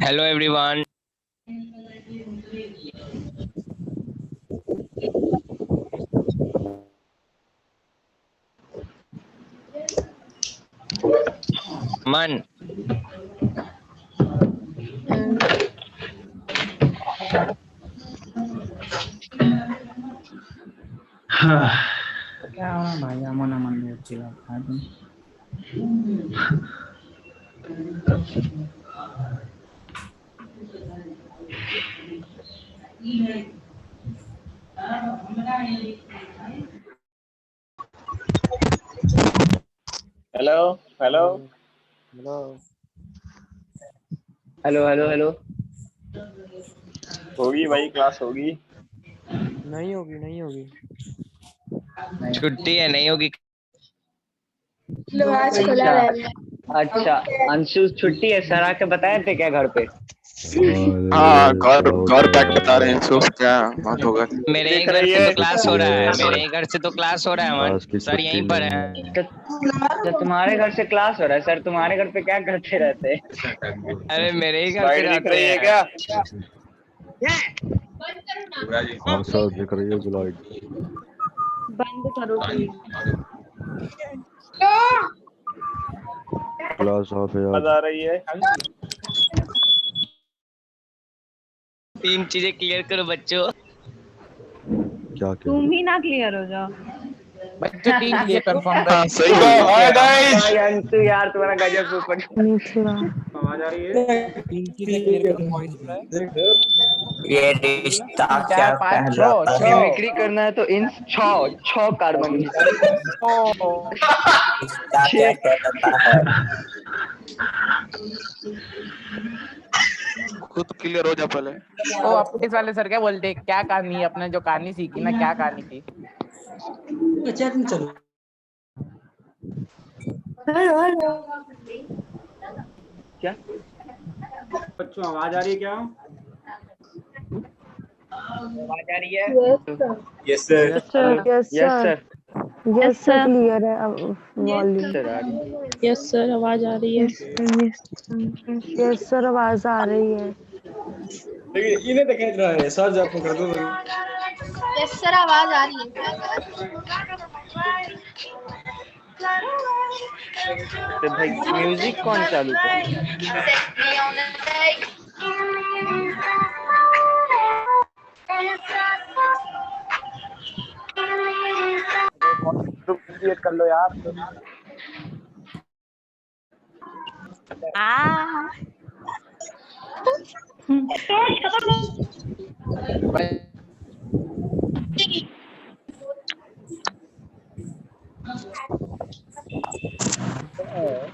Hello everyone. Man. क्या भाई अमन अमन बोलছিলাম এখন hello hello hello hello hello. होगी भाई, क्लास होगी। नहीं होगी। छुट्टी है, नहीं होगी। आज खुला रहेगा। अच्छा, अंशु छुट्टी है, सर आके बताए थे क्या घर पे? हाँ, गौर बैक बता रहे हैं। सो क्या बात होगा? मेरे ही दिख घर रही से है? तो क्लास हो रहा है, मेरे ही घर से तो क्लास हो रहा है अमन। सर यहीं पर है। तो तुम्हारे घर से क्लास हो रहा है सर, तुम्हारे घर पे क्या करते रहते हैं? अरे मेरे ही घर पे स्लाइड दिख रहते रही है हैं। क्या? हाँ सर, दिख रही है स्लाइड। बंद करो प्लीज। क्लास ऑफ है आवाज आज। आ रही है? तीन चीजें क्लियर करो बच्चों। क्या क्या? तुम ही ना क्लियर हो जाओ। बच्चों टीम ये कंफर्म हाँ, सही तो बात हाय है। गाइस, अंशु यार तुम्हारा गजब ऊपर। आवाज आ रही है? तीन चीजें क्लियर करो, वॉइस बोल रहा है। ये रिश्ता 4 5 6 मिमिक्री करना है तो इन छह कार्बन की रिश्ता क्या कहलाता है? खुद क्लियर हो जा पहले। ओ अपने वाले सर क्या बोलते हैं, क्या कहानी अपने जो कहानी सीखी ना, क्या कहानी थी? क्या बच्चों आवाज आ रही है क्या? आवाज आ रही है? Yes sir. Yes sir. Yes sir clear है अब वॉल्यूम। सर आ रही है। यस सर आवाज आ रही है। यस सर, आवाज आ रही है। इन्हें तो कह रहा है सर, आपको कर दो। यस सर आवाज आ रही है। तो भाई म्यूजिक कौन चालू कर? क्रिएट कर लो यार।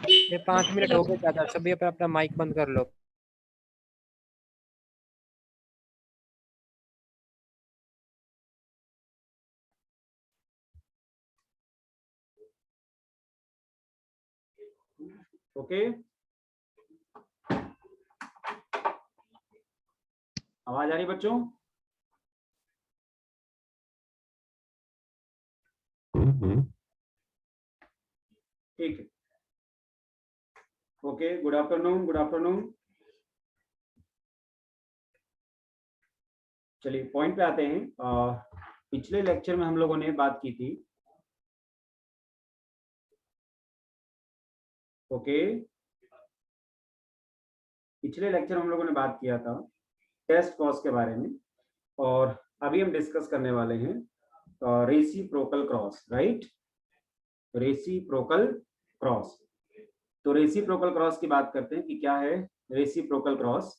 ये 5 मिनट हो गए ज्यादा, सभी अपना अपना माइक बंद कर लो। ओके, आवाज आ रही बच्चों? ठीक है, okay. Good afternoon, good afternoon. चलिए पॉइंट पे आते हैं। पिछले लेक्चर में हम लोगों ने बात की थी, ओके, पिछले लेक्चर हम लोगों ने बात किया था टेस्ट कॉज के बारे में, और अभी हम डिस्कस करने वाले हैं reciprocal cross, right? Reciprocal cross. तो रेसिप्रोकल क्रॉस की बात करते हैं कि क्या है रेसिप्रोकल क्रॉस।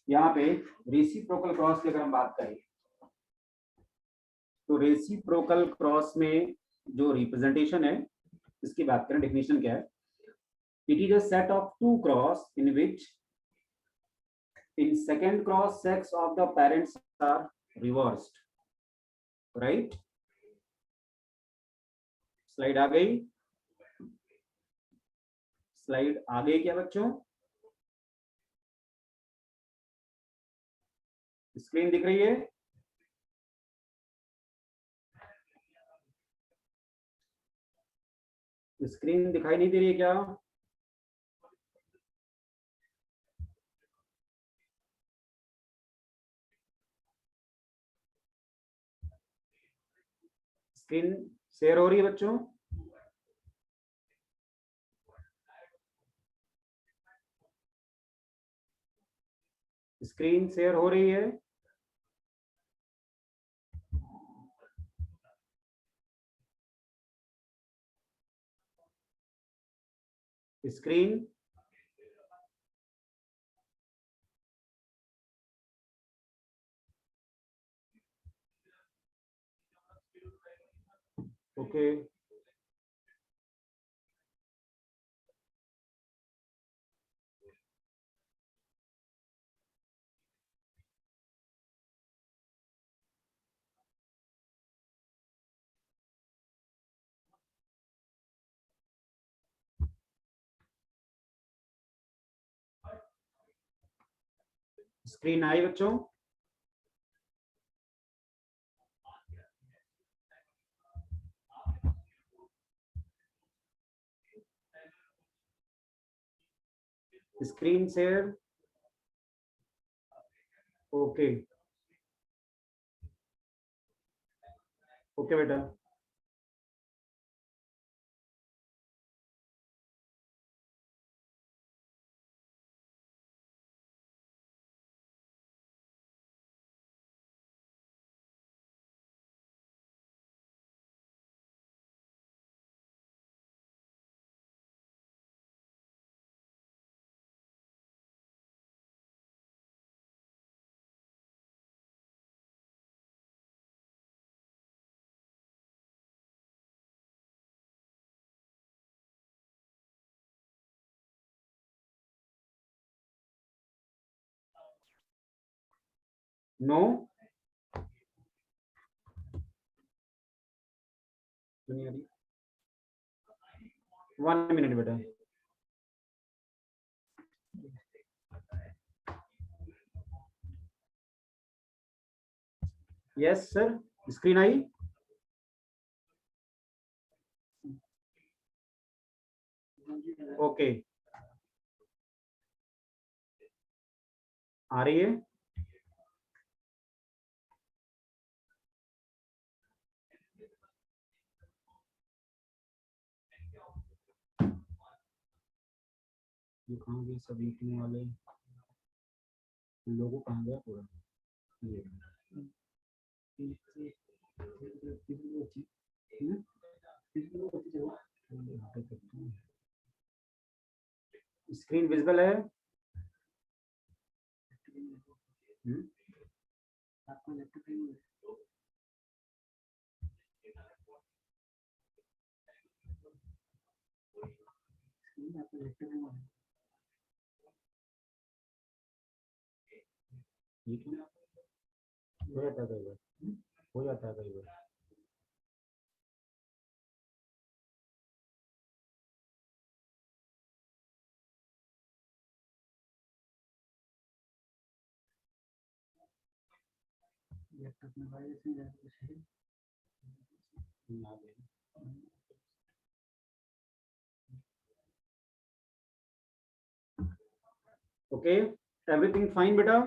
यहाँ पे रेसिप्रोकल क्रॉस की अगर हम बात करें तो रेसिप्रोकल क्रॉस में जो रिप्रेजेंटेशन है इसकी बात करें, डेफिनेशन क्या है? It is a set of two cross in which in second cross sex of the parents are reversed, right? Slide आ गई? स्लाइड आ गई क्या बच्चों? स्क्रीन दिख रही है? स्क्रीन दिखाई नहीं दे रही है क्या? स्क्रीन शेयर हो रही है बच्चों? स्क्रीन शेयर हो रही है? Screen okay. स्क्रीन आई बच्चों? Screen share okay. ओके बेटा। नो नहीं आ रही। 1 मिनट बेटा। Yes sir, screen I? Okay आ रही है? ये कहाँ गए सब लिखने वाले लोगों? कहाँ गया पूरा? स्क्रीन विजिबल है? हो जाता है कई बार, हो जाता है कई बार। ओके, एवरीथिंग फाइन बेटा?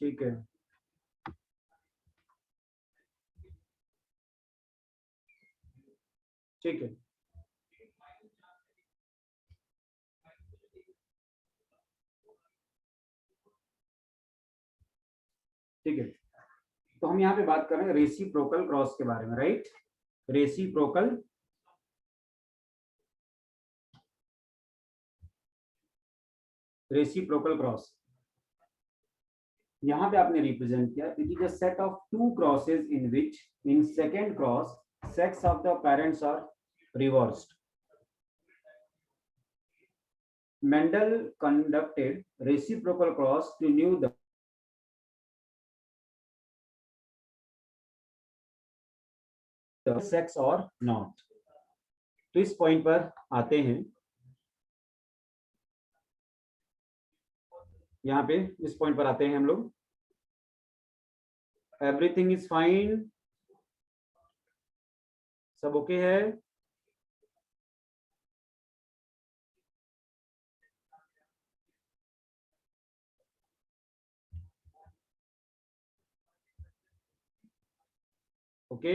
ठीक है, ठीक है। ठीक है, तो हम यहाँ पे बात कर रहे हैं रेसिप्रोकल क्रॉस के बारे में, राइट? रेसिप्रोकल क्रॉस यहाँ पे आपने रिप्रेजेंट किया, it is a set of two crosses in which in second cross sex of the parents are reversed. Mendel conducted reciprocal cross to know the sex or not. तो इस point पर आते हैं. यहाँ पे इस पॉइंट पर आते हैं हम लोग। एवरीथिंग इज फाइन, सब ओके है। ओके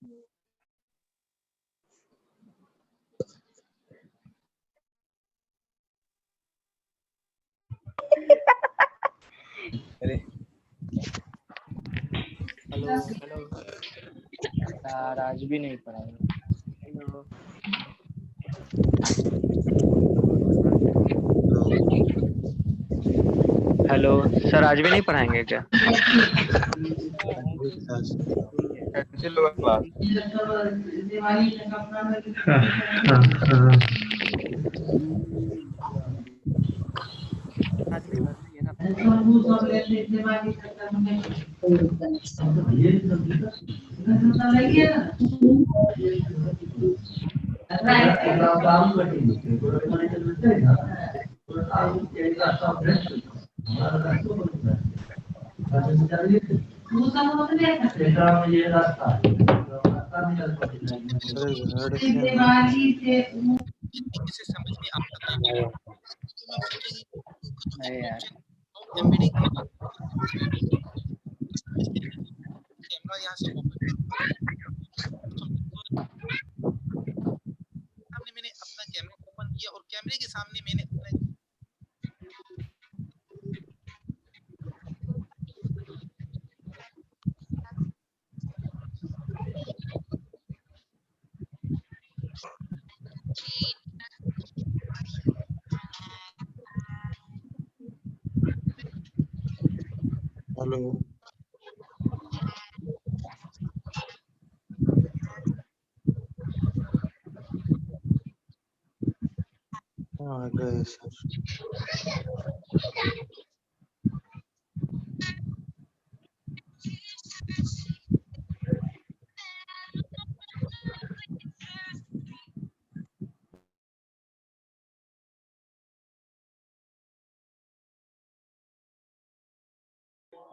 हेलो हेलो यार आज भी नहीं पढ़ाएंगे। हेलो हेलो सर, आज भी नहीं पढ़ाएंगे क्या? कैंसिल होगा क्लास। आज भी घर में ही है ना। अरे यार मैंने अपना कैमरा ओपन किया और कैमरे के सामने मैंने अपना हेलो हाँ गए सर।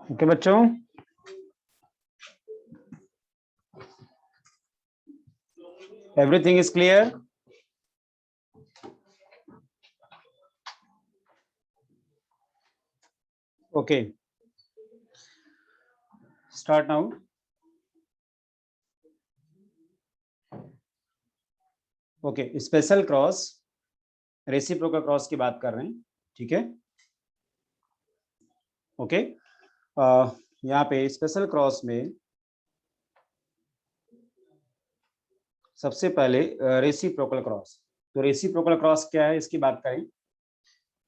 ओके बच्चों, everything is clear? Okay, start now. Okay, special cross, reciprocal cross की बात कर रहे हैं, ठीक है? ओके, यहाँ पे स्पेशल क्रॉस में सबसे पहले रेसिप्रोकल क्रॉस। तो रेसिप्रोकल क्रॉस क्या है, इसकी बात करें।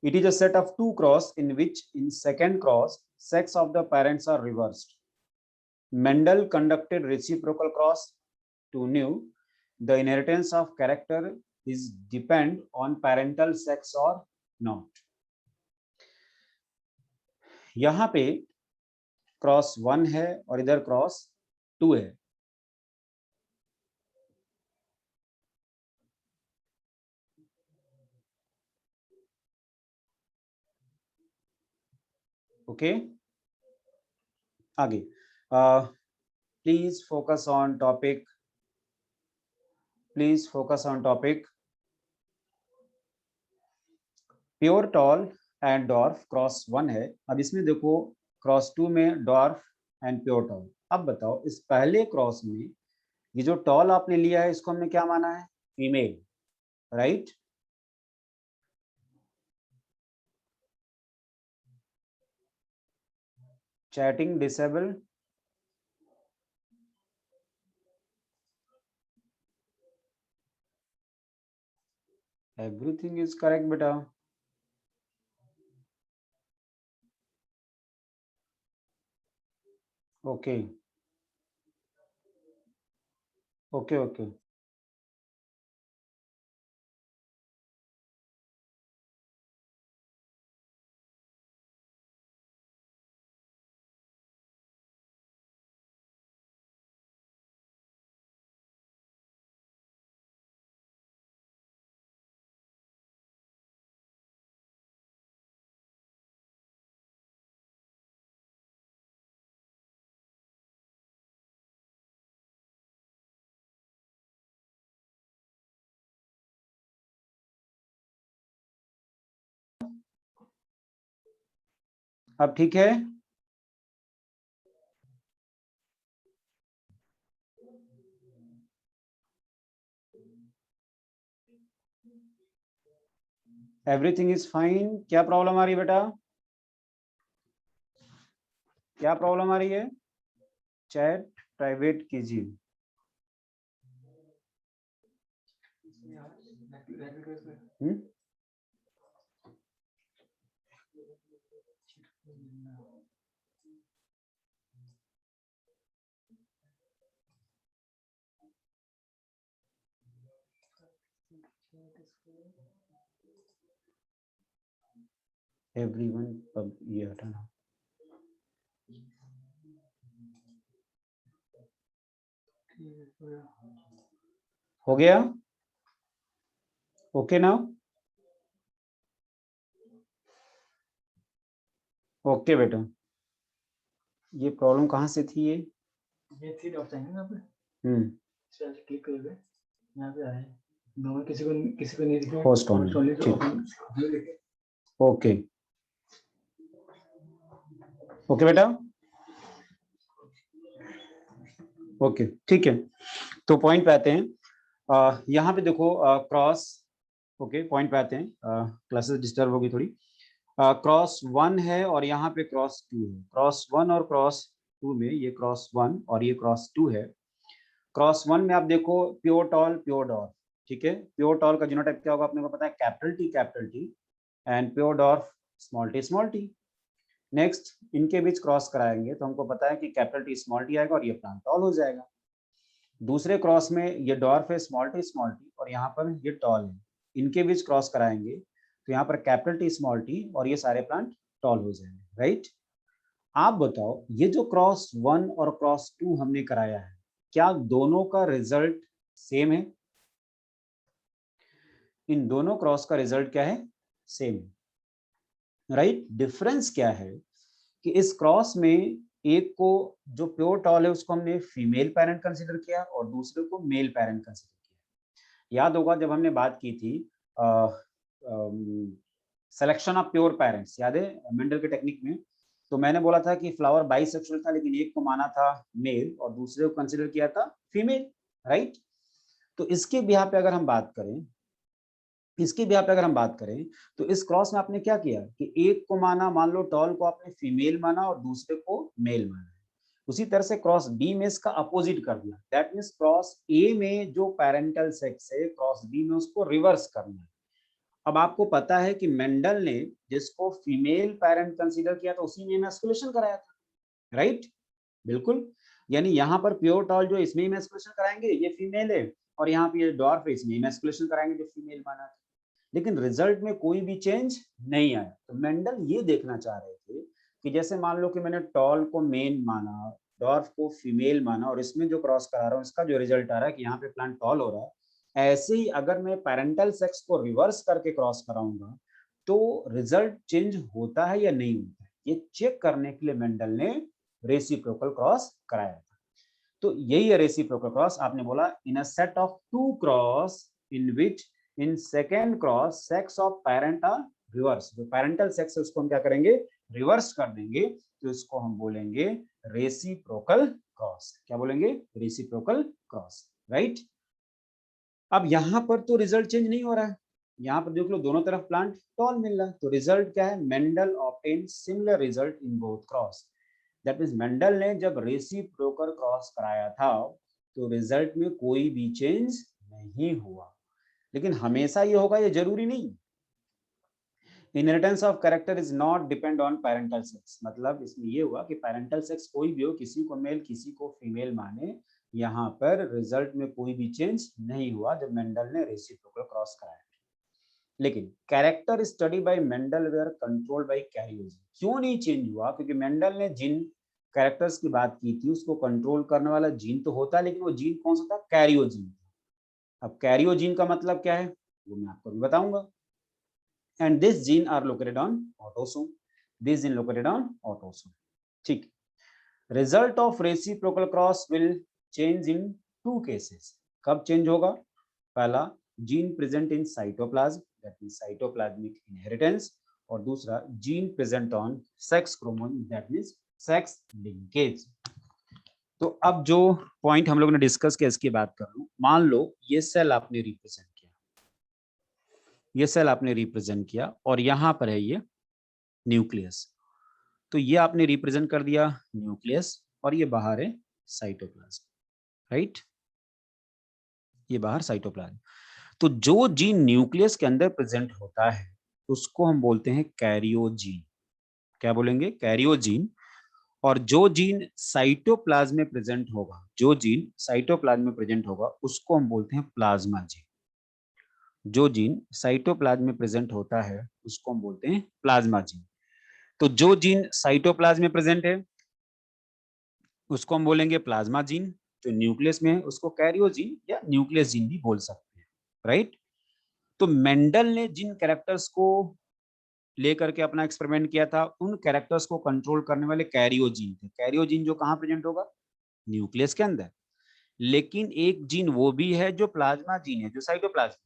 It is a set of two cross in which in second cross sex of the parents are reversed. Mendel conducted reciprocal cross to knew the inheritance of character is depend on parental sex or not. यहाँ पे cross 1 है और इधर cross 2 है। Okay, आगे please focus on topic, please focus on topic. Pure tall and dwarf cross 1 है। अब इसमें देखो क्रॉस 2 में डॉर्फ एंड प्योर टॉल। अब बताओ इस पहले क्रॉस में ये जो टॉल आपने लिया है इसको हमने क्या माना है? Female, right? Chatting disable, everything is correct बेटा। ओके ओके ओके, अब ठीक है। Everything is fine. क्या प्रॉब्लम आ रही है बेटा? क्या प्रॉब्लम आ रही है? चैट प्राइवेट कीजिए। एवरीवन अब ये हटाना। हो गया? ओके ना? ओके बेटा, ये प्रॉब्लम कहाँ से थी? ये थी डॉट साइन यहाँ पे। क्लिक करोगे यहाँ पे आए, नॉर्मल किसी को नहीं दिखे, होस्ट ऑन। ठीक, ओके ओके बेटा, ओके ठीक है। तो पॉइंट पे आते हैं। यहाँ पे देखो क्रॉस, ओके पॉइंट पे आते हैं। क्लासेस डिस्टर्ब होगी थोड़ी। क्रॉस 1 है और यहाँ पे क्रॉस 2 है। क्रॉस 1 और क्रॉस 2 में ये क्रॉस 1 और ये क्रॉस 2 है। क्रॉस 1 में आप देखो प्योर टॉल प्योर डॉर्फ, ठीक है। प्योर टॉल का जीनोटाइप क्या होगा अपने को पता है, capital T and pure dwarf small T. Next इनके बीच क्रॉस कराएंगे तो हमको पता है कि कैपिटल टी स्मॉल टी आएगा और ये प्लांट टॉल हो जाएगा। दूसरे क्रॉस में ये डॉर्फ है स्मॉल टी और यहाँ पर ये टॉल है। इनके बीच क्रॉस कराएंगे तो यहाँ पर कैपिटल टी स्मॉल टी और ये सारे प्लांट टॉल हो जाएंगे, राइट। आप बताओ ये जो क्रॉस 1 और क्रॉस 2 हमने कराया है, क्या दोनों का रिजल्ट सेम है? इन दोनों क्रॉस का रिजल्ट क्या है? Same, right. डिफरेंस क्या है कि इस क्रॉस में एक को जो प्योर टॉल है उसको हमने फीमेल पेरेंट कंसीडर किया और दूसरे को मेल पेरेंट कंसीडर किया। याद होगा जब हमने बात की थी सिलेक्शन ऑफ प्योर पेरेंट्स, याद है मेंडल के टेक्निक में, तो मैंने बोला था कि फ्लावर बाइसेक्सुअल था लेकिन एक को माना था मेल और दूसरे को कंसीडर किया था फीमेल, राइट। तो इसके बिहाफ पे अगर हम बात करें, तो इस क्रॉस में आपने क्या किया कि एक को माना, मान लो टॉल को आपने फीमेल माना और दूसरे को मेल माना। उसी तरह से क्रॉस बी में इसका अपोजिट कर दिया, दैट मींस क्रॉस ए में जो पेरेंटल सेक्स है क्रॉस बी में उसको रिवर्स करना है। अब आपको पता है कि मेंडल ने जिसको फीमेल पेरेंट कंसीडर किया था उसी में एस्कुलेशन कराया था, राइट। बिल्कुल, यानी यहाँ पर प्योर टॉल जो इसमें एस्कुलेशन कराएंगे ये फीमेल है और यहाँ पे डॉर्फ इसमें एस्कुलेशन कराएंगे जो फीमेल माना था, लेकिन रिजल्ट में कोई भी चेंज नहीं आया। तो मेंडल ये देखना चाह रहे थे कि जैसे मान लो कि मैंने टॉल को मेन माना, डॉर्फ को फीमेल माना और इसमें जो क्रॉस करा रहा हूँ इसका जो रिजल्ट आ रहा है कि यहाँ पे प्लांट टॉल हो रहा है, ऐसे ही अगर मैं पेरेंटल सेक्स को रिवर्स करके क्रॉस कराऊंगा तो रिजल्ट चेंज होता है या नहीं होता है, ये चेक करने के लिए मेंडल ने रेसिप्रोकल क्रॉस कराया था। तो यही है रेसिप्रोकल क्रॉस। आपने बोला in a set of 2 cross in which in second cross sex of parent are reverse, जो पेरेंटल सेक्स है उसको हम क्या करेंगे, रिवर्स कर देंगे, तो इसको हम बोलेंगे रेसिप्रोकल क्रॉस। क्या बोलेंगे? Reciprocal cross, right. अब यहाँ पर तो रिजल्ट चेंज नहीं हो रहा है, यहाँ पर देख लो दोनों तरफ प्लांट टॉल मिल रहा है, तो रिजल्ट क्या है, Mendel obtain similar result in both cross. That means Mendel ने जब रेसिप्रोकल क्रॉस कराया था तो रिजल्ट में कोई भी चेंज नहीं हुआ। लेकिन हमेशा ये होगा ये जरूरी नहीं। Inheritance of character is not depend on parental sex, मतलब इसमें ये हुआ कि पेरेंटल सेक्स कोई भी हो, किसी को मेल किसी को फीमेल माने, यहाँ पर रिजल्ट में कोई भी चेंज नहीं हुआ जब मेंडल ने रेसिप्रोकल क्रॉस कराया। लेकिन character study by Mendel were controlled by karyogene. क्यों नहीं चेंज हुआ? क्योंकि मेंडल ने जिन कैरेक्टर्स की बात की थी उसको कंट्रोल करने वाला जीन तो होता है, लेकिन वो जीन कौन सा था? कैरियोजिन। अब कैरियोजिन का मतलब क्या है वो मैं आपको भी बताऊंगा। And this gene are located on autosome, this gene located on autosome, ठीक। Result of reciprocal cross will change in 2 cases. कब चेंज होगा? पहला, gene present in cytoplasm, that means cytoplasmic inheritance, और दूसरा gene present on sex chromosome, that means sex linkage. तो अब जो point हम लोग ने डिस्कस किया इसकी बात कर लूं। मान लो ये सेल आपने रिप्रेजेंट किया, ये सेल आपने रिप्रेजेंट किया और यहाँ पर है ये न्यूक्लियस। तो ये आपने रिप्रेजेंट कर दिया न्यूक्लियस और ये बाहर है साइटोप्लाज्म, राइट, ये बाहर साइटोप्लाज्म। तो जो जीन न्यूक्लियस के अंदर प्रेजेंट होता है उसको हम बोलते हैं कैरियोजीन। क्या बोलेंगे? कैरियोजीन। और जो जीन साइटोप्लाज्म में प्रेजेंट होगा, जो जीन साइटोप्लाज्म में प्रेजेंट होगा उसको हम बोलते हैं प्लाज्मा जीन। जो जीन साइटोप्लाज्म में प्रेजेंट होता है उसको हम बोलते हैं प्लाज्मा जीन। तो जो जीन साइटोप्लाज्म में प्रेजेंट है उसको हम बोलेंगे प्लाज्मा जीन, जो न्यूक्लियस में है उसको कैरियोजीन या न्यूक्लियस जीन भी बोल सकते हैं, राइट। तो मेंडल ने जिन कैरेक्टर्स को लेकर के अपना एक्सपेरिमेंट किया था उन कैरेक्टर्स को कंट्रोल करने वाले कैरियोजीन थे। कैरियोजीन जो कहाँ प्रेजेंट होगा? न्यूक्लियस के अंदर। लेकिन एक जीन वो भी है जो प्लाज्मा जीन है, जो साइटोप्लाज्म।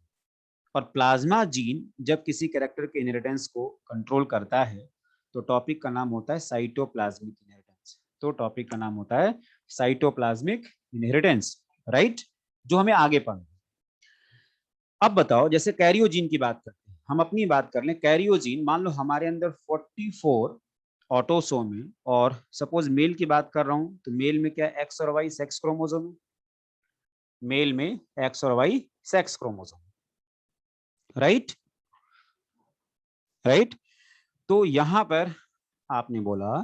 और प्लाज्मा जीन जब किसी कैरेक्टर के इनहेरिटेंस को कंट्रोल करता है तो टॉपिक का नाम होता है साइटोप्लाज्मिक इनहेरिटेंस। तो टॉपिक का नाम होता है साइटोप्लाज्मिक इनहेरिटेंस, राइट, जो हमें आगे पढ़ना। अब बताओ, जैसे कैरियोजीन की बात करते हैं, हम अपनी बात कर लें। कैरियोजीन, मान लो हमारे अंदर 44 ऑटोसोम है और सपोज मेल की बात कर रहा हूं तो मेल में क्या एक्स और वाई सेक्स क्रोमोसोम है। मेल में एक्स और Y sex chromosome, right, right. तो यहां पर आपने बोला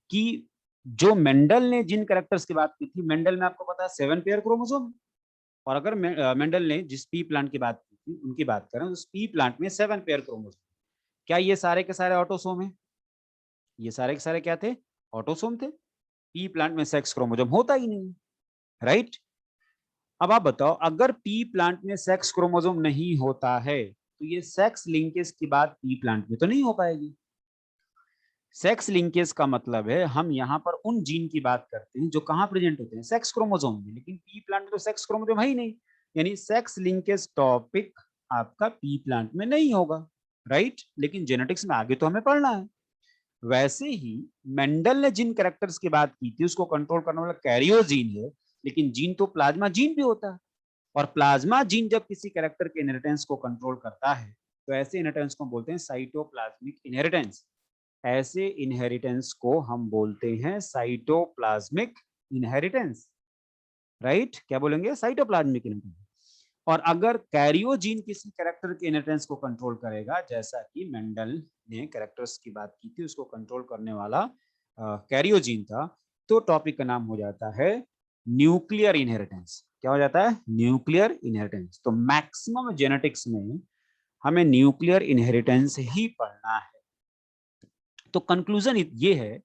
कि जो मेंडल ने जिन कैरेक्टर्स की बात की थी, मेंडल में आपको पता है 7 पेयर क्रोमोसोम। और अगर मेंडल ने जिस पी प्लांट की बात की थी उनकी बात करें, उस पी प्लांट में 7 पेयर क्रोमोसोम। क्या ये सारे के सारे ऑटोसोम है? ये सारे के सारे क्या थे? ऑटोसोम थे। पी प्लांट में सेक्स क्रोमोसोम होता ही नहीं, राइट। अब आप बताओ, अगर पी प्लांट में सेक्स क्रोमोसोम नहीं होता है तो ये सेक्स लिंकेज की बात पी प्लांट में तो नहीं हो पाएगी। सेक्स लिंकेज का मतलब है हम यहाँ पर उन जीन की बात करते हैं जो कहाँ प्रेजेंट होते हैं? सेक्स क्रोमोसोम में। लेकिन पी प्लांट में तो सेक्स क्रोमोसोम है ही नहीं, यानी सेक्स लिंकेज टॉपिक आपका पी प्लांट में नहीं होगा, राइट। लेकिन जेनेटिक्स में आगे तो हमें पढ़ना है। वैसे ही मेंडल ने जिन कैरेक्टर्स की बात की थी उसको कंट्रोल करने वाला कैरियोजीन है, लेकिन जीन तो प्लाज्मा जीन भी होता है। और प्लाज्मा जीन जब किसी कैरेक्टर के इनहेरिटेंस को कंट्रोल करता है तो ऐसे इनहेरिटेंस को बोलते हैं साइटोप्लाज्मिक इनहेरिटेंस। ऐसे इनहेरिटेंस को हम बोलते हैं साइटोप्लाज्मिक इनहेरिटेंस, राइट। क्या बोलेंगे? Cytoplasmic inheritance. और अगर कैरियोजीन किसी कैरेक्टर के इनहेरिटेंस को कंट्रोल करेगा, जैसा कि मेंडल ने कैरेक्टर्स की बात की थी, उसको कंट्रोल करने वाला कैरियोजीन था, तो टॉपिक का नाम हो जाता है न्यूक्लियर इनहेरिटेंस। क्या हो जाता है? Nuclear inheritance. तो मैक्सिमम जेनेटिक्स में हमें न्यूक्लियर इनहेरिटेंस ही पढ़ना है। तो कंक्लूजन ये है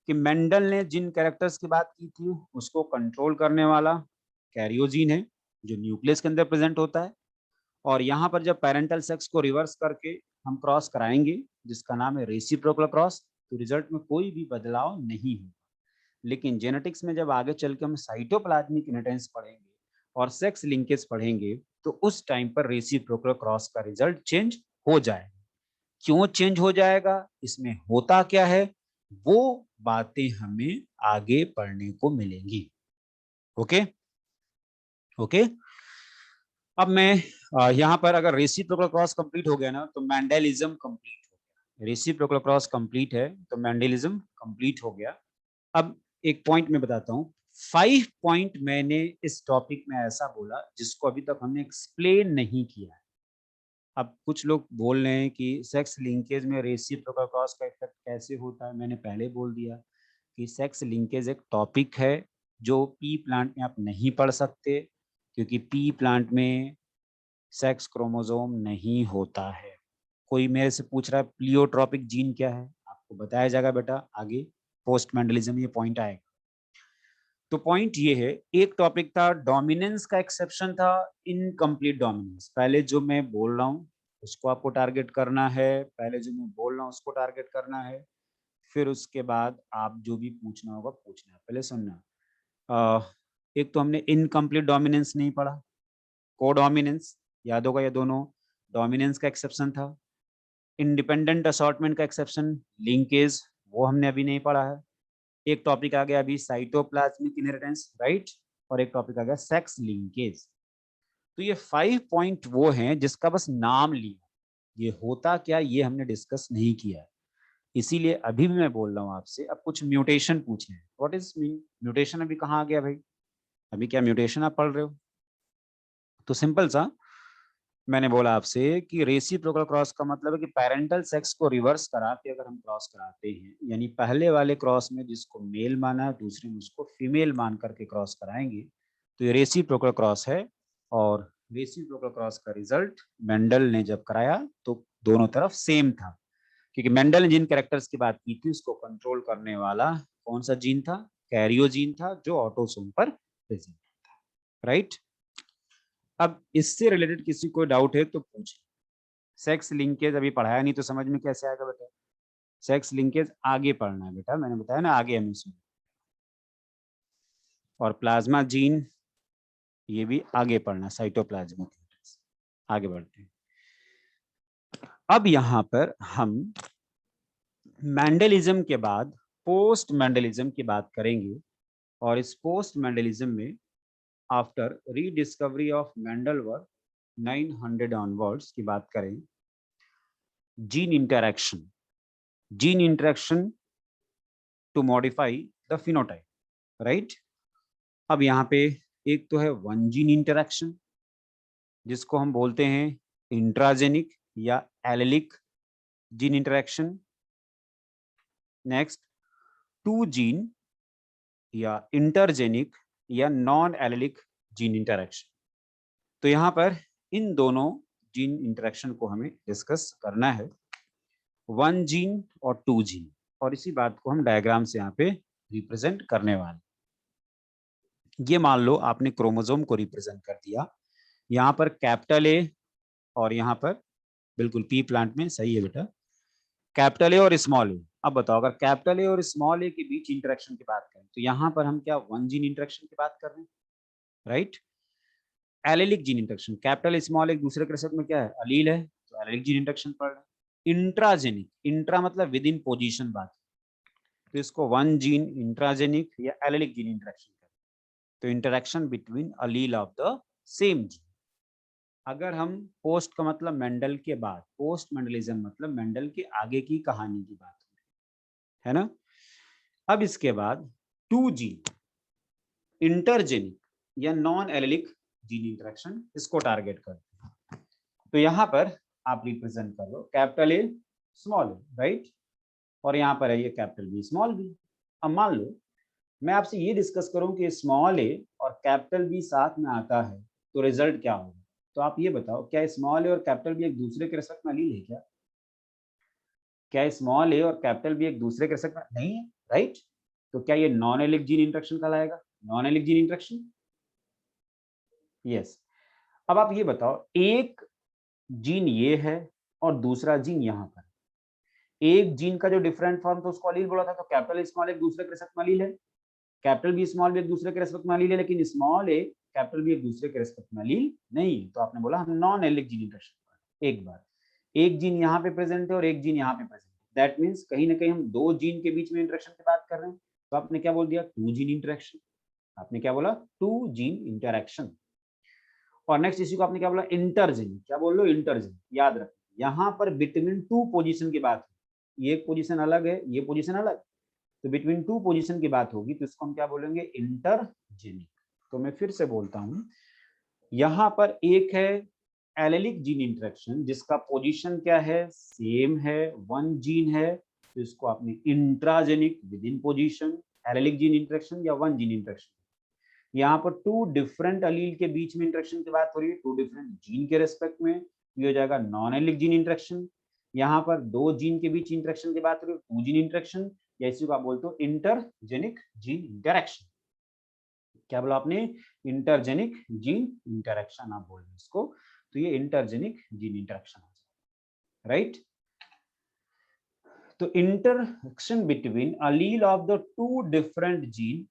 कि मेंडल ने जिन कैरेक्टर्स की बात की थी उसको कंट्रोल करने वाला कैरियोजीन है जो न्यूक्लियस के अंदर प्रेजेंट होता है। और यहाँ पर जब पेरेंटल सेक्स को रिवर्स करके हम क्रॉस कराएंगे जिसका नाम है रेसिप्रोकल क्रॉस, तो रिजल्ट में कोई भी बदलाव नहीं होगा। लेकिन जेनेटिक्स में जब आगे चल के हम साइटोप्लाज्मिक इनहेरिटेंस पढ़ेंगे और सेक्स लिंकेज पढ़ेंगे तो उस टाइम पर रेसिप्रोकल क्रॉस का रिजल्ट चेंज हो जाएगा। क्यों चेंज हो जाएगा, इसमें होता क्या है, वो बातें हमें आगे पढ़ने को मिलेंगी। Okay okay. अब मैं यहाँ पर अगर रेसिप्रोकल क्रॉस कंप्लीट हो गया ना तो मैंडेलिज्म कंप्लीट हो गया। रेसिप्रोकल क्रॉस कंप्लीट है तो मैंडेलिज्म कंप्लीट हो गया। अब एक पॉइंट मैं बताता हूँ। 5 पॉइंट मैंने इस टॉपिक में ऐसा बोला जिसको अभी तक हमने एक्सप्लेन नहीं किया है। अब कुछ लोग बोल रहे हैं कि सेक्स लिंकेज में रेसिप्रोकल क्रॉस का इफेक्ट कैसे होता है। मैंने पहले बोल दिया कि सेक्स लिंकेज एक टॉपिक है जो पी प्लांट में आप नहीं पढ़ सकते, क्योंकि पी प्लांट में सेक्स क्रोमोसोम नहीं होता है। कोई मेरे से पूछ रहा है प्लियोट्रोपिक जीन क्या है, आपको बताया जाएगा बेटा आगे पोस्ट मेंडलिज्म ये पॉइंट आएगा। तो पॉइंट ये है, एक टॉपिक था डोमिनेंस का एक्सेप्शन था इनकम्प्लीट डोमिनेंस। पहले जो मैं बोल रहा हूँ उसको आपको टारगेट करना है, पहले जो मैं बोल रहा हूँ उसको टारगेट करना है, फिर उसके बाद आप जो भी पूछना होगा पूछना है। पहले सुनना, एक तो हमने इनकम्प्लीट डोमिनेंस नहीं पढ़ा, कोडोमिनेंस याद होगा, ये दोनों डोमिनेंस का एक्सेप्शन था। इंडिपेंडेंट असॉर्टमेंट का एक्सेप्शन लिंकेज वो हमने अभी नहीं पढ़ा है। एक टॉपिक आ गया अभी साइटोप्लाज्मिक इनहेरिटेंस, राइट, और एक टॉपिक आ गया सेक्स लिंकेज। तो ये 5 पॉइंट वो हैं जिसका बस नाम लिया, ये होता क्या, ये हमने डिस्कस नहीं किया है, इसीलिए अभी भी मैं बोल रहा हूँ आपसे। अब कुछ म्यूटेशन पूछे हैं, व्हाट इज म्यूटेशन, अभी कहाँ आ गया भाई, अभी क्या म्यूटेशन आप पढ़ रहे हो? तो सिंपल सा मैंने बोला आपसे कि रेसिप्रोकल क्रॉस का मतलब है कि पेरेंटल सेक्स को रिवर्स करा के अगर हम क्रॉस कराते हैं, यानी पहले वाले क्रॉस में जिसको मेल माना दूसरे में उसको फीमेल मान करके क्रॉस कराएंगे, तो ये रेसिप्रोकल क्रॉस है। और रेसिप्रोकल क्रॉस का रिजल्ट मेंडल ने जब कराया तो दोनों तरफ सेम था, क्योंकि मेंडल ने जिन कैरेक्टर्स की बात की थी उसको कंट्रोल करने वाला कौन सा जीन था, कैरियो जीन था, जो ऑटोसोम पर प्रेजेंट था, राइट। अब इससे रिलेटेड किसी को डाउट है तो पूछे। सेक्स लिंकेज अभी पढ़ाया नहीं तो समझ में कैसे आएगा बेटा, सेक्स लिंकेज आगे पढ़ना है बेटा, मैंने बताया ना आगे एमएससी। और प्लाज्मा जीन ये भी आगे पढ़ना, साइटोप्लाज्मिक आगे बढ़ते हैं। अब यहाँ पर हम मैंडलिज्म के बाद पोस्ट मैंडलिज्म की बात करेंगे, और इस पोस्ट मैंडलिज्म में after rediscovery of Mendel work 900 onwards की बात करें, gene interaction to modify the phenotype, right. अब यहाँ पे एक तो है वन जीन इंटरेक्शन जिसको हम बोलते हैं इंट्राजेनिक या allelic gene interaction, next two gene या इंटरजेनिक या नॉन एलेलिक जीन इंटरेक्शन। तो यहाँ पर इन दोनों जीन इंटरेक्शन को हमें डिस्कस करना है, वन जीन और टू जीन, और इसी बात को हम डायग्राम से यहाँ पे रिप्रेजेंट करने वाले। ये मान लो आपने क्रोमोसोम को रिप्रेजेंट कर दिया, यहाँ पर कैपिटल ए और यहाँ पर बिल्कुल पी प्लांट में सही है बेटा, कैपिटल ए और स्मॉल ए। अब बताओ अगर कैपिटल ए और स्मॉल ए के बीच इंटरेक्शन की बात करें तो यहाँ पर हम क्या वन जीन इंटरेक्शन की बात कर रहे हैं, right. Allylic gene interaction, capital small एक दूसरे के रिश्ते में क्या है, अलील है, तो एलेलिक जीन इंटरेक्शन पढ़ रहे हैं। इंट्राजेनिक, इंट्रा मतलब विद इन पोजिशन बात, तो इसको वन जीन इंट्राजेनिक या एलेलिक जीन इंटरेक्शन करें, तो interaction between Aleel of the same gene. अगर हम पोस्ट का मतलब मेंडल के बाद, पोस्ट मेंडलिज्म मतलब मेंडल के आगे की कहानी की बात है ना। अब इसके बाद टू जीन इंटरजेनिक या नॉन एलेलिक जीन इंटरेक्शन, इसको टारगेट करते हैं। तो यहां पर आप रिप्रेजेंट कर लो capital A small A, right, और यहाँ पर है ये कैपिटल बी स्मॉल बी। अब मान लो मैं आपसे ये डिस्कस करूं कि स्मॉल ए और कैपिटल बी साथ में आता है तो रिजल्ट क्या होगा, तो आप ये बताओ क्या स्मॉल ए और कैपिटल बी एक दूसरे के रिस्पेक्ट में अलील है क्या? क्या स्मॉल ए और कैपिटल बी एक दूसरे के रिस्पेक्ट में नहीं है, राइट। तो क्या ये नॉन एलिक जीन इंटरेक्शन कहलाएगा, non allelic gene interaction, yes. अब आप ये बताओ एक जीन ये है और दूसरा जीन यहाँ पर, एक जीन का जो डिफरेंट फॉर्म था उसको अलील बोला था, तो कैपिटल स्मॉल एक दूसरे के रिस्पेक्ट में अलील है, कैपिटल बी स्मॉल भी एक दूसरे के रिस्पेक्ट में अलील है, लेकिन स्मॉल ए कैपिटल बी एक दूसरे के रिस्पेक्ट में अलील नहीं है। तो आपने बोला हम नॉन एलिक जीन इंटरेक्शन। एक बार एक जीन यहाँ पे प्रेजेंट है और एक जीन यहाँ पे प्रेजेंट है, दैट मीन्स कहीं ना कहीं हम दो जीन के बीच में इंटरेक्शन की बात कर रहे हैं, तो आपने क्या बोल दिया, टू जीन इंटरेक्शन। आपने क्या बोला, टू जीन इंटरेक्शन। और नेक्स्ट इश्यू को आपने क्या बोला, इंटरजीन। क्या बोल लो, इंटरजीन। याद रखो यहाँ पर बिटवीन टू पोजीशन की बात है, ये पोजीशन अलग है, ये पोजीशन अलग, तो बिटवीन टू पोजीशन की बात होगी तो इसको हम क्या बोलेंगे, इंटरजेनिक। तो मैं फिर से बोलता हूं, यहाँ पर एक है एलेलिक जीन इंटरेक्शन जिसका पोजीशन क्या है, सेम है, वन जीन है, तो इसको आपने intragenic with in position allylic gene interaction या वन जीन इंटरेक्शन। यहाँ पर टू डिफरेंट अलील के बीच में इंटरेक्शन की बात हो रही है, टू डिफरेंट जीन के रेस्पेक्ट में, ये हो जाएगा नॉन एलिक जीन इंटरेक्शन। यहाँ पर दो जीन के बीच इंटरेक्शन की बात हो रही है, टू जीन इंटरेक्शन, या इसी को आप बोलते हो इंटरजेनिक जीन इंटरेक्शन। क्या बोला आपने, इंटरजेनिक जीन इंटरेक्शन आप बोल रहे हैं इसको, तो ये इंटरजेनिक जीन इंटरेक्शन है, राइट। तो interaction between Aleel of the two different gene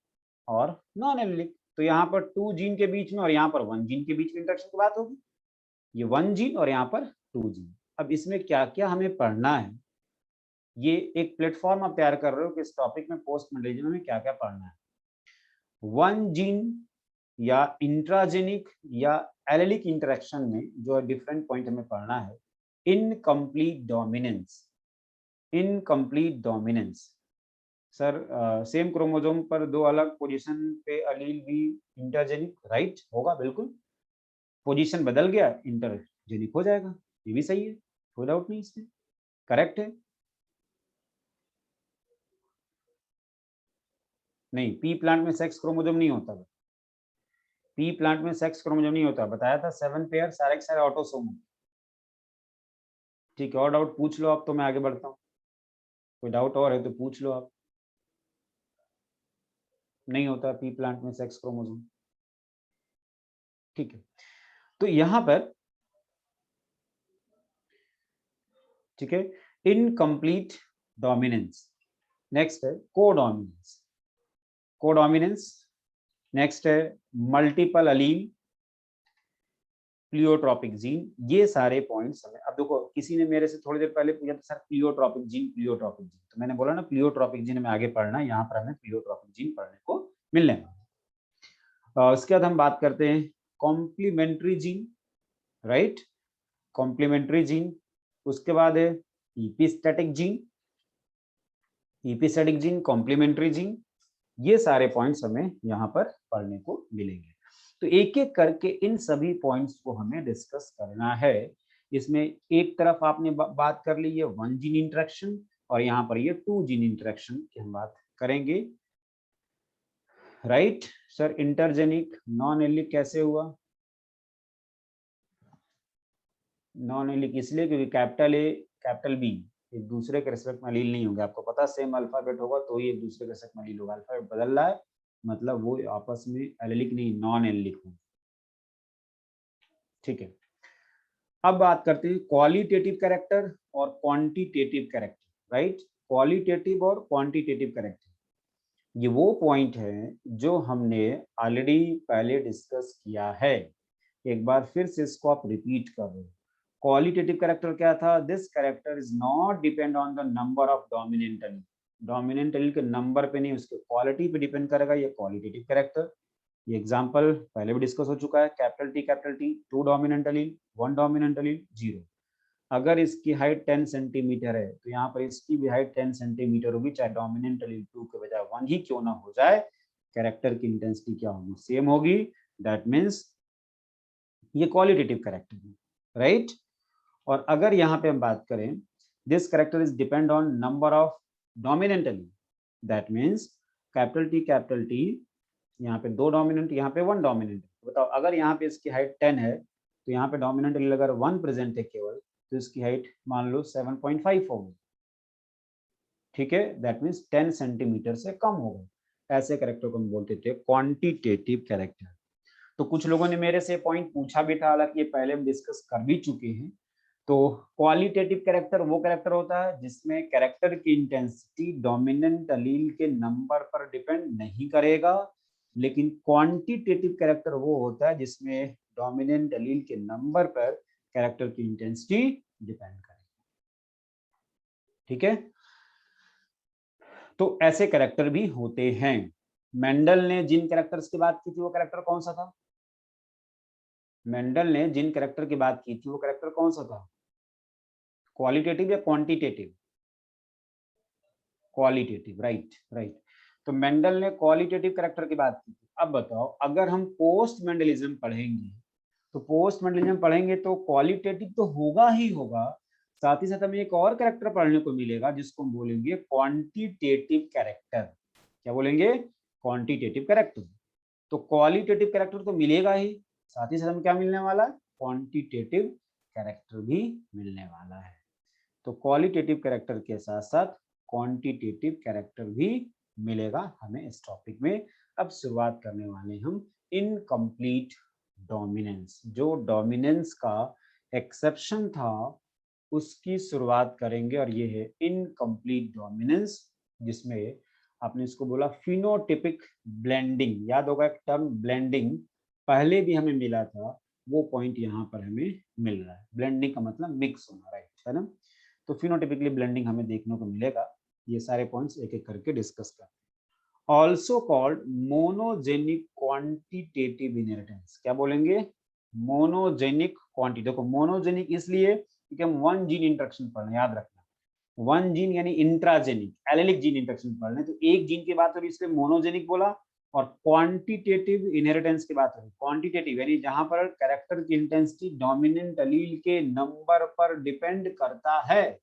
और नॉन एलिक, तो यहाँ पर टू जीन के बीच में और यहाँ पर वन जीन के बीच में इंटरेक्शन की बात होगी, ये वन जीन और यहाँ पर टू जीन। अब इसमें क्या क्या हमें पढ़ना है, ये एक प्लेटफॉर्म आप तैयार कर रहे हो कि इस टॉपिक में पोस्ट मेंडलिज्म में क्या क्या पढ़ना है। वन जीन या इंट्राजेनिक या एलेलिक इंटरेक्शन में जो डिफरेंट पॉइंट हमें पढ़ना है, incomplete dominance, incomplete dominance. Sir same chromosome पर दो अलग पोजीशन पे अलील भी इंटरजेनिक, राइट होगा, बिल्कुल। पोजीशन बदल गया, इंटरजेनिक हो जाएगा, ये भी सही है, कोई डाउट नहीं इसमें, करेक्ट है। नहीं, पी प्लांट में सेक्स क्रोमोसोम नहीं होता, पी प्लांट में सेक्स क्रोमोसोम नहीं होता, बताया था 7 पेयर सारे के सारे ऑटोसोम। ठीक है, और डाउट पूछ लो आप, तो मैं आगे बढ़ता हूँ। कोई डाउट और है तो पूछ लो आप। नहीं होता पी प्लांट में सेक्स क्रोमोसोम, ठीक है। तो यहां पर ठीक है, इनकम्प्लीट डोमिनेंस। नेक्स्ट है कोडोमिनेंस, कोडोमिनेंस। नेक्स्ट है मल्टीपल अलील, प्लियोट्रॉपिक जीन। ये सारे पॉइंट्स हमें, अब देखो किसी ने मेरे से थोड़ी देर पहले पूछा था sir pleiotropic gene, pleiotropic gene, तो मैंने बोला ना प्लियोट्रॉपिक जीन में आगे पढ़ना, यहाँ पर हमें प्लियोट्रॉपिक जीन पढ़ने को मिलने वाला। उसके बाद हम बात करते हैं complementary gene, right, complementary gene. उसके बाद है epistatic gene, epistatic gene, complementary gene. ये सारे पॉइंट्स हमें यहाँ पर पढ़ने को मिलेंगे। तो एक एक करके इन सभी पॉइंट्स को हमें डिस्कस करना है। इसमें एक तरफ आपने बात कर ली ये 1 जीन इंटरेक्शन, और यहाँ पर ये 2 जीन इंटरेक्शन की हम बात करेंगे, right. Sir intergenic non allelic कैसे हुआ? नॉन एलिक इसलिए क्योंकि कैपिटल ए कैपिटल बी एक दूसरे के रिस्पेक्ट में अलील नहीं होंगे। आपको पता सेम अल्फाबेट होगा तो ही एक दूसरे के रिस्पेक्ट में अलील होगा। अल्फाबेट बदल रहा है मतलब वो आपस में एलिलिक नहीं नॉन एलिलिक होंगे, ठीक है। अब बात करते हैं क्वालिटेटिव कैरेक्टर और क्वांटिटेटिव कैरेक्टर, राइट। क्वालिटेटिव और क्वांटिटेटिव कैरेक्टर ये वो पॉइंट है जो हमने ऑलरेडी पहले डिस्कस किया है। एक बार फिर से इसको आप रिपीट कर रहे हो। क्वालिटेटिव कैरेक्टर क्या था? This character is not depend on the number of dominant allele, dominant allele के नंबर पे नहीं उसके क्वालिटी पे डिपेंड करेगा ये क्वालिटेटिव कैरेक्टर। ये एग्जांपल पहले भी डिस्कस हो चुका है, capital T 2 dominant allele, 1 dominant allele 0। अगर इसकी हाइट 10 सेंटीमीटर है तो यहाँ पर इसकी भी हाइट 10 सेंटीमीटर होगी, चाहे डोमिनेंट एलील 2 के बजाय 1 ही क्यों ना हो जाए, कैरेक्टर की इंटेंसिटी क्या होगी? सेम होगी। दैट मीन्स ये क्वालिटेटिव कैरेक्टर है, राइट। और अगर यहाँ पे हम बात करें this character is depend on number of dominant allele, that means capital T यहाँ पे 2 डोमिनेंट, यहाँ पे 1 डोमिनेंट। बताओ अगर यहाँ पे इसकी हाइट 10 है तो यहाँ पे डोमिनेंट एलील अगर 1 प्रेजेंट है केवल तो इसकी हाइट मान लो 7.5 होगी, ठीक है। दैट मीन्स 10 सेंटीमीटर से कम होगा। ऐसे कैरेक्टर को हम बोलते थे क्वांटिटेटिव कैरेक्टर। तो कुछ लोगों ने मेरे से पॉइंट पूछा भी था, हालांकि ये पहले हम डिस्कस कर भी चुके हैं। तो क्वालिटेटिव कैरेक्टर वो कैरेक्टर होता है जिसमें कैरेक्टर की इंटेंसिटी डोमिनेंट एलील के नंबर पर डिपेंड नहीं करेगा, लेकिन क्वांटिटेटिव कैरेक्टर वो होता है जिसमें डोमिनेंट एलील के नंबर पर कैरेक्टर की इंटेंसिटी डिपेंड करेगी, ठीक है। तो ऐसे कैरेक्टर भी होते हैं। मेंडल ने जिन कैरेक्टर्स की बात की थी वो कैरेक्टर कौन सा था? मेंडल ने जिन कैरेक्टर की बात की थी वो कैरेक्टर कौन सा था? क्वालिटेटिव या क्वांटिटेटिव? Qualitative, right right. तो मेंडल ने क्वालिटेटिव कैरेक्टर की बात की थी। अब बताओ अगर हम पोस्ट मेंडलिज्म पढ़ेंगे तो पोस्ट मेंडलिज्म पढ़ेंगे तो क्वालिटेटिव तो होगा ही होगा, साथ ही साथ हमें एक और कैरेक्टर पढ़ने को मिलेगा जिसको हम बोलेंगे क्वांटिटेटिव कैरेक्टर। क्या बोलेंगे? Quantitative character. तो क्वालिटेटिव कैरेक्टर तो मिलेगा ही, साथ ही साथ हमें क्या मिलने वाला है? क्वांटिटेटिव कैरेक्टर भी मिलने वाला है। तो क्वालिटेटिव कैरेक्टर के साथ साथ क्वांटिटेटिव कैरेक्टर भी मिलेगा हमें इस टॉपिक में। अब शुरुआत करने वाले हम इनकम्प्लीट डोमिनेंस, जो डोमिनेंस का एक्सेप्शन था उसकी शुरुआत करेंगे, और ये है इनकम्प्लीट डोमिनेंस, जिसमें आपने इसको बोला फिनोटिपिक ब्लेंडिंग। याद होगा एक टर्म ब्लेंडिंग पहले भी हमें मिला था, वो पॉइंट यहाँ पर हमें मिल रहा है। ब्लेंडिंग का मतलब मिक्स होना, राइट है ना। तो फिनोटिपिकली ब्लेंडिंग हमें देखने को मिलेगा। ये सारे पॉइंट्स एक एक करके डिस्कस करते हैं। Also called monogenic quantitative inheritance. क्या बोलेंगे? Monogenic quantity. देखो मोनोजेनिक इसलिए क्योंकि हम वन जीन इंटरेक्शन पढ़ रहे हैं, याद रखना वन जीन यानी इंट्राजेनिक एलेलिक जीन इंटरेक्शन पढ़ रहे हैं। तो एक जीन की बात हो रही है इसलिए मोनोजेनिक बोला, और क्वांटिटेटिव इनहेरिटेंस की बात हो रही है। क्वांटिटेटिव यानी जहां पर कैरेक्टर की इंटेंसिटी डोमिनेंट एलील के नंबर पर डिपेंड करता है,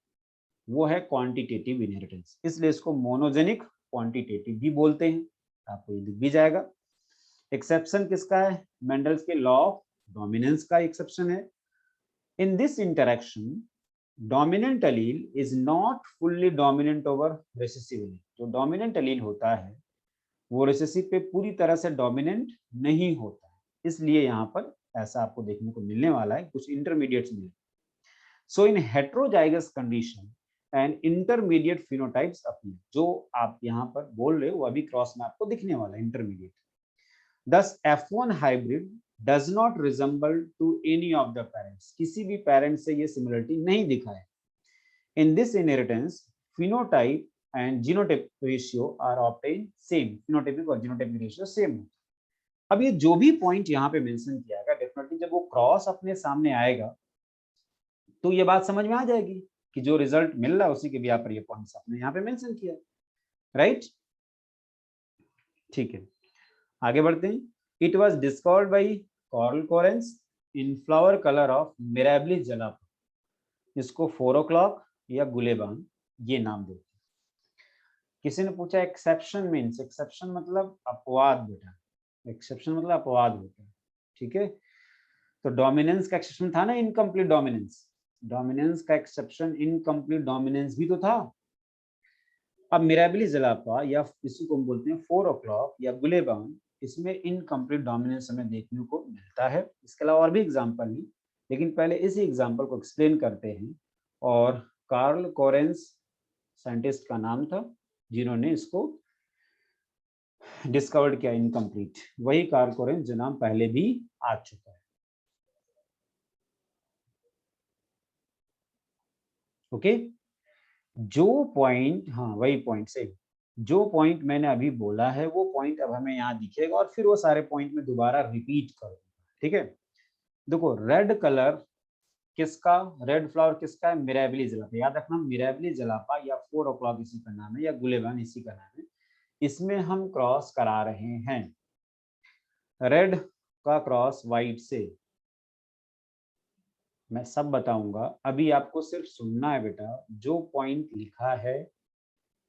वो है क्वांटिटेटिव इनहेरिटेंस, इसलिए इसको मोनोजेनिक क्वांटिटेटिव भी बोलते हैं। आपको ये दिख भी जाएगा। एक्सेप्शन किसका है? मेंडल्स के लॉ ऑफ डोमिनेंस का एक्सेप्शन है। इन this interaction dominant allele is not fully dominant over recessive allele. जो डोमिनेंट एलील होता है वो रिसेसिव पे पूरी तरह से डोमिनेंट नहीं होता है, इसलिए यहाँ पर ऐसा आपको देखने को मिलने वाला है, कुछ इंटरमीडिएट्स मिले। So in heterozygous condition and intermediate phenotypes appear. जो आप यहाँ पर बोल रहे हो वो अभी क्रॉस में आपको दिखने वाला है, intermediate. Thus F1 hybrid does not resemble to any of the parents. किसी भी पेरेंट से ये सिमिलरिटी नहीं दिखा है। In this inheritance, phenotype and genotype ratio are obtained same. phenotypic और genotypic ratio same है। अब ये जो भी पॉइंट यहाँ पे मेंशन किया गया, डेफिनेटली जब वो क्रॉस अपने सामने आएगा तो ये बात समझ में आ जाएगी कि जो रिजल्ट मिल रहा है उसी के भी यहाँ पर ये पॉइंट्स अपने यहाँ पे मेंशन किया, राइट? ठीक है, आगे बढ़ते हैं। It was discovered by Carl Correns in flower colour of Mirabilis jalapa. इसको 4 o'clock या गुलेबान ये नाम देते हैं। किसी ने पूछा एक्सेप्शन मीन्स, एक्सेप्शन मतलब अपवाद बेटा, एक्सेप्शन मतलब अपवाद होता है, ठीक है? तो डोमिनेंस का एक्सेप्शन था ना, इनकम्प्लीट डोमिनेंस। डोमिनेंस का एक्सेप्शन इनकम्प्लीट डोमिनेंस भी तो था। अब मिराबिलिस जलापा या इसी को हम बोलते हैं 4 o'clock या गुलेबान, इसमें इनकम्प्लीट डोमिनेंस हमें देखने को मिलता है। इसके अलावा और भी एग्जांपल हैं, लेकिन पहले इसी एग्जांपल को एक्सप्लेन करते हैं। और कार्ल कोरेंस साइंटिस्ट का नाम था जिन्होंने इसको डिस्कवर्ड किया इनकम्प्लीट, वही कार्ल कोरेंस जो नाम पहले भी आ चुका है। ओके, जो पॉइंट, हाँ वही पॉइंट से, जो पॉइंट मैंने अभी बोला है वो पॉइंट अब हमें यहाँ दिखेगा और फिर वो सारे पॉइंट में दोबारा रिपीट करूंगा, ठीक है? देखो रेड कलर किसका, रेड फ्लावर किसका है? मिराबिलिस जलापा। याद रखना मिराबिलिस जलापा या 4 o'clock इसी का नाम है, या गुलेबान इसी का नाम है। इसमें हम क्रॉस करा रहे हैं रेड का क्रॉस व्हाइट से। मैं सब बताऊंगा, अभी आपको सिर्फ सुनना है बेटा। जो पॉइंट लिखा है